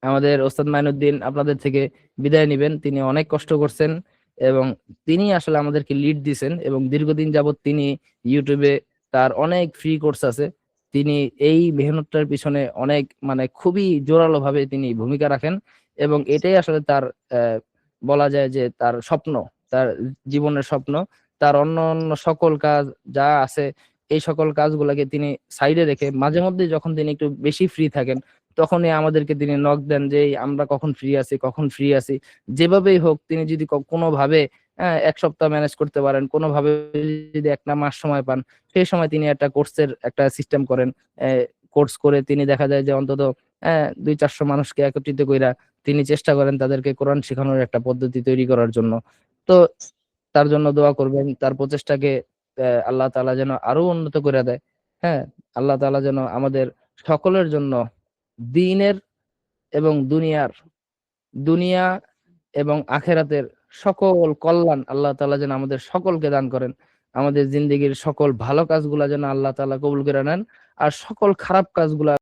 A: আমাদের ওস্তাদ মাইনুদ্দিন আপনাদের থেকে বিদায় নিবেন। তিনি অনেক কষ্ট করছেন এবং তিনি আসলে আমাদেরকে লিড দিছেন, এবং দীর্ঘদিন যাবত তিনি ইউটিউবে তার অনেক ফ্রি কোর্স আছে। তিনি এই মেহনতটার পিছনে অনেক মানে খুবই জোরালো ভাবে তিনি ভূমিকা রাখেন, এবং এটাই আসলে তার বলা যায় যে তার স্বপ্ন, তার জীবনের স্বপ্ন। তার অন্য অন্য সকল কাজ যা আছে এই সকল কাজগুলোকে তিনি সাইডে রেখে মাঝে মধ্যে যখন তিনি একটু বেশি ফ্রি থাকেন তখনই আমাদেরকে তিনি নক দেন যে এই আমরা কখন ফ্রি আছি, কখন ফ্রি আছি। যেভাবেই হোক তিনি যদি কোনোভাবে এক সপ্তাহ ম্যানেজ করতে পারেন, কোনোভাবে যদি একটা মাস সময় পান, সেই সময় তিনি একটা কোর্সের একটা সিস্টেম করেন। কোর্স করে তিনি দেখা যায় যে অন্তত 200-400 মানুষকে একত্রিত কইরা তিনি চেষ্টা করেন তাদেরকে কোরআন শেখানোর একটা পদ্ধতি তৈরি করার জন্য। তো তার জন্য দোয়া করবেন, তার প্রচেষ্টাকে আল্লাহ তাআলা যেন আরো উন্নত করে দেয়। হ্যাঁ, আল্লাহ তাআলা যেন আমাদের সকলের জন্য দ্বীনের এবং দুনিয়া এবং আখেরাতের সকল কল্যাণ আল্লাহ তাআলা যেন আমাদের সকলকে দান করেন। আমাদের জিন্দেগীর সকল ভালো কাজগুলা যেন আল্লাহ তাআলা কবুল করে নেন, আর সকল খারাপ কাজগুলা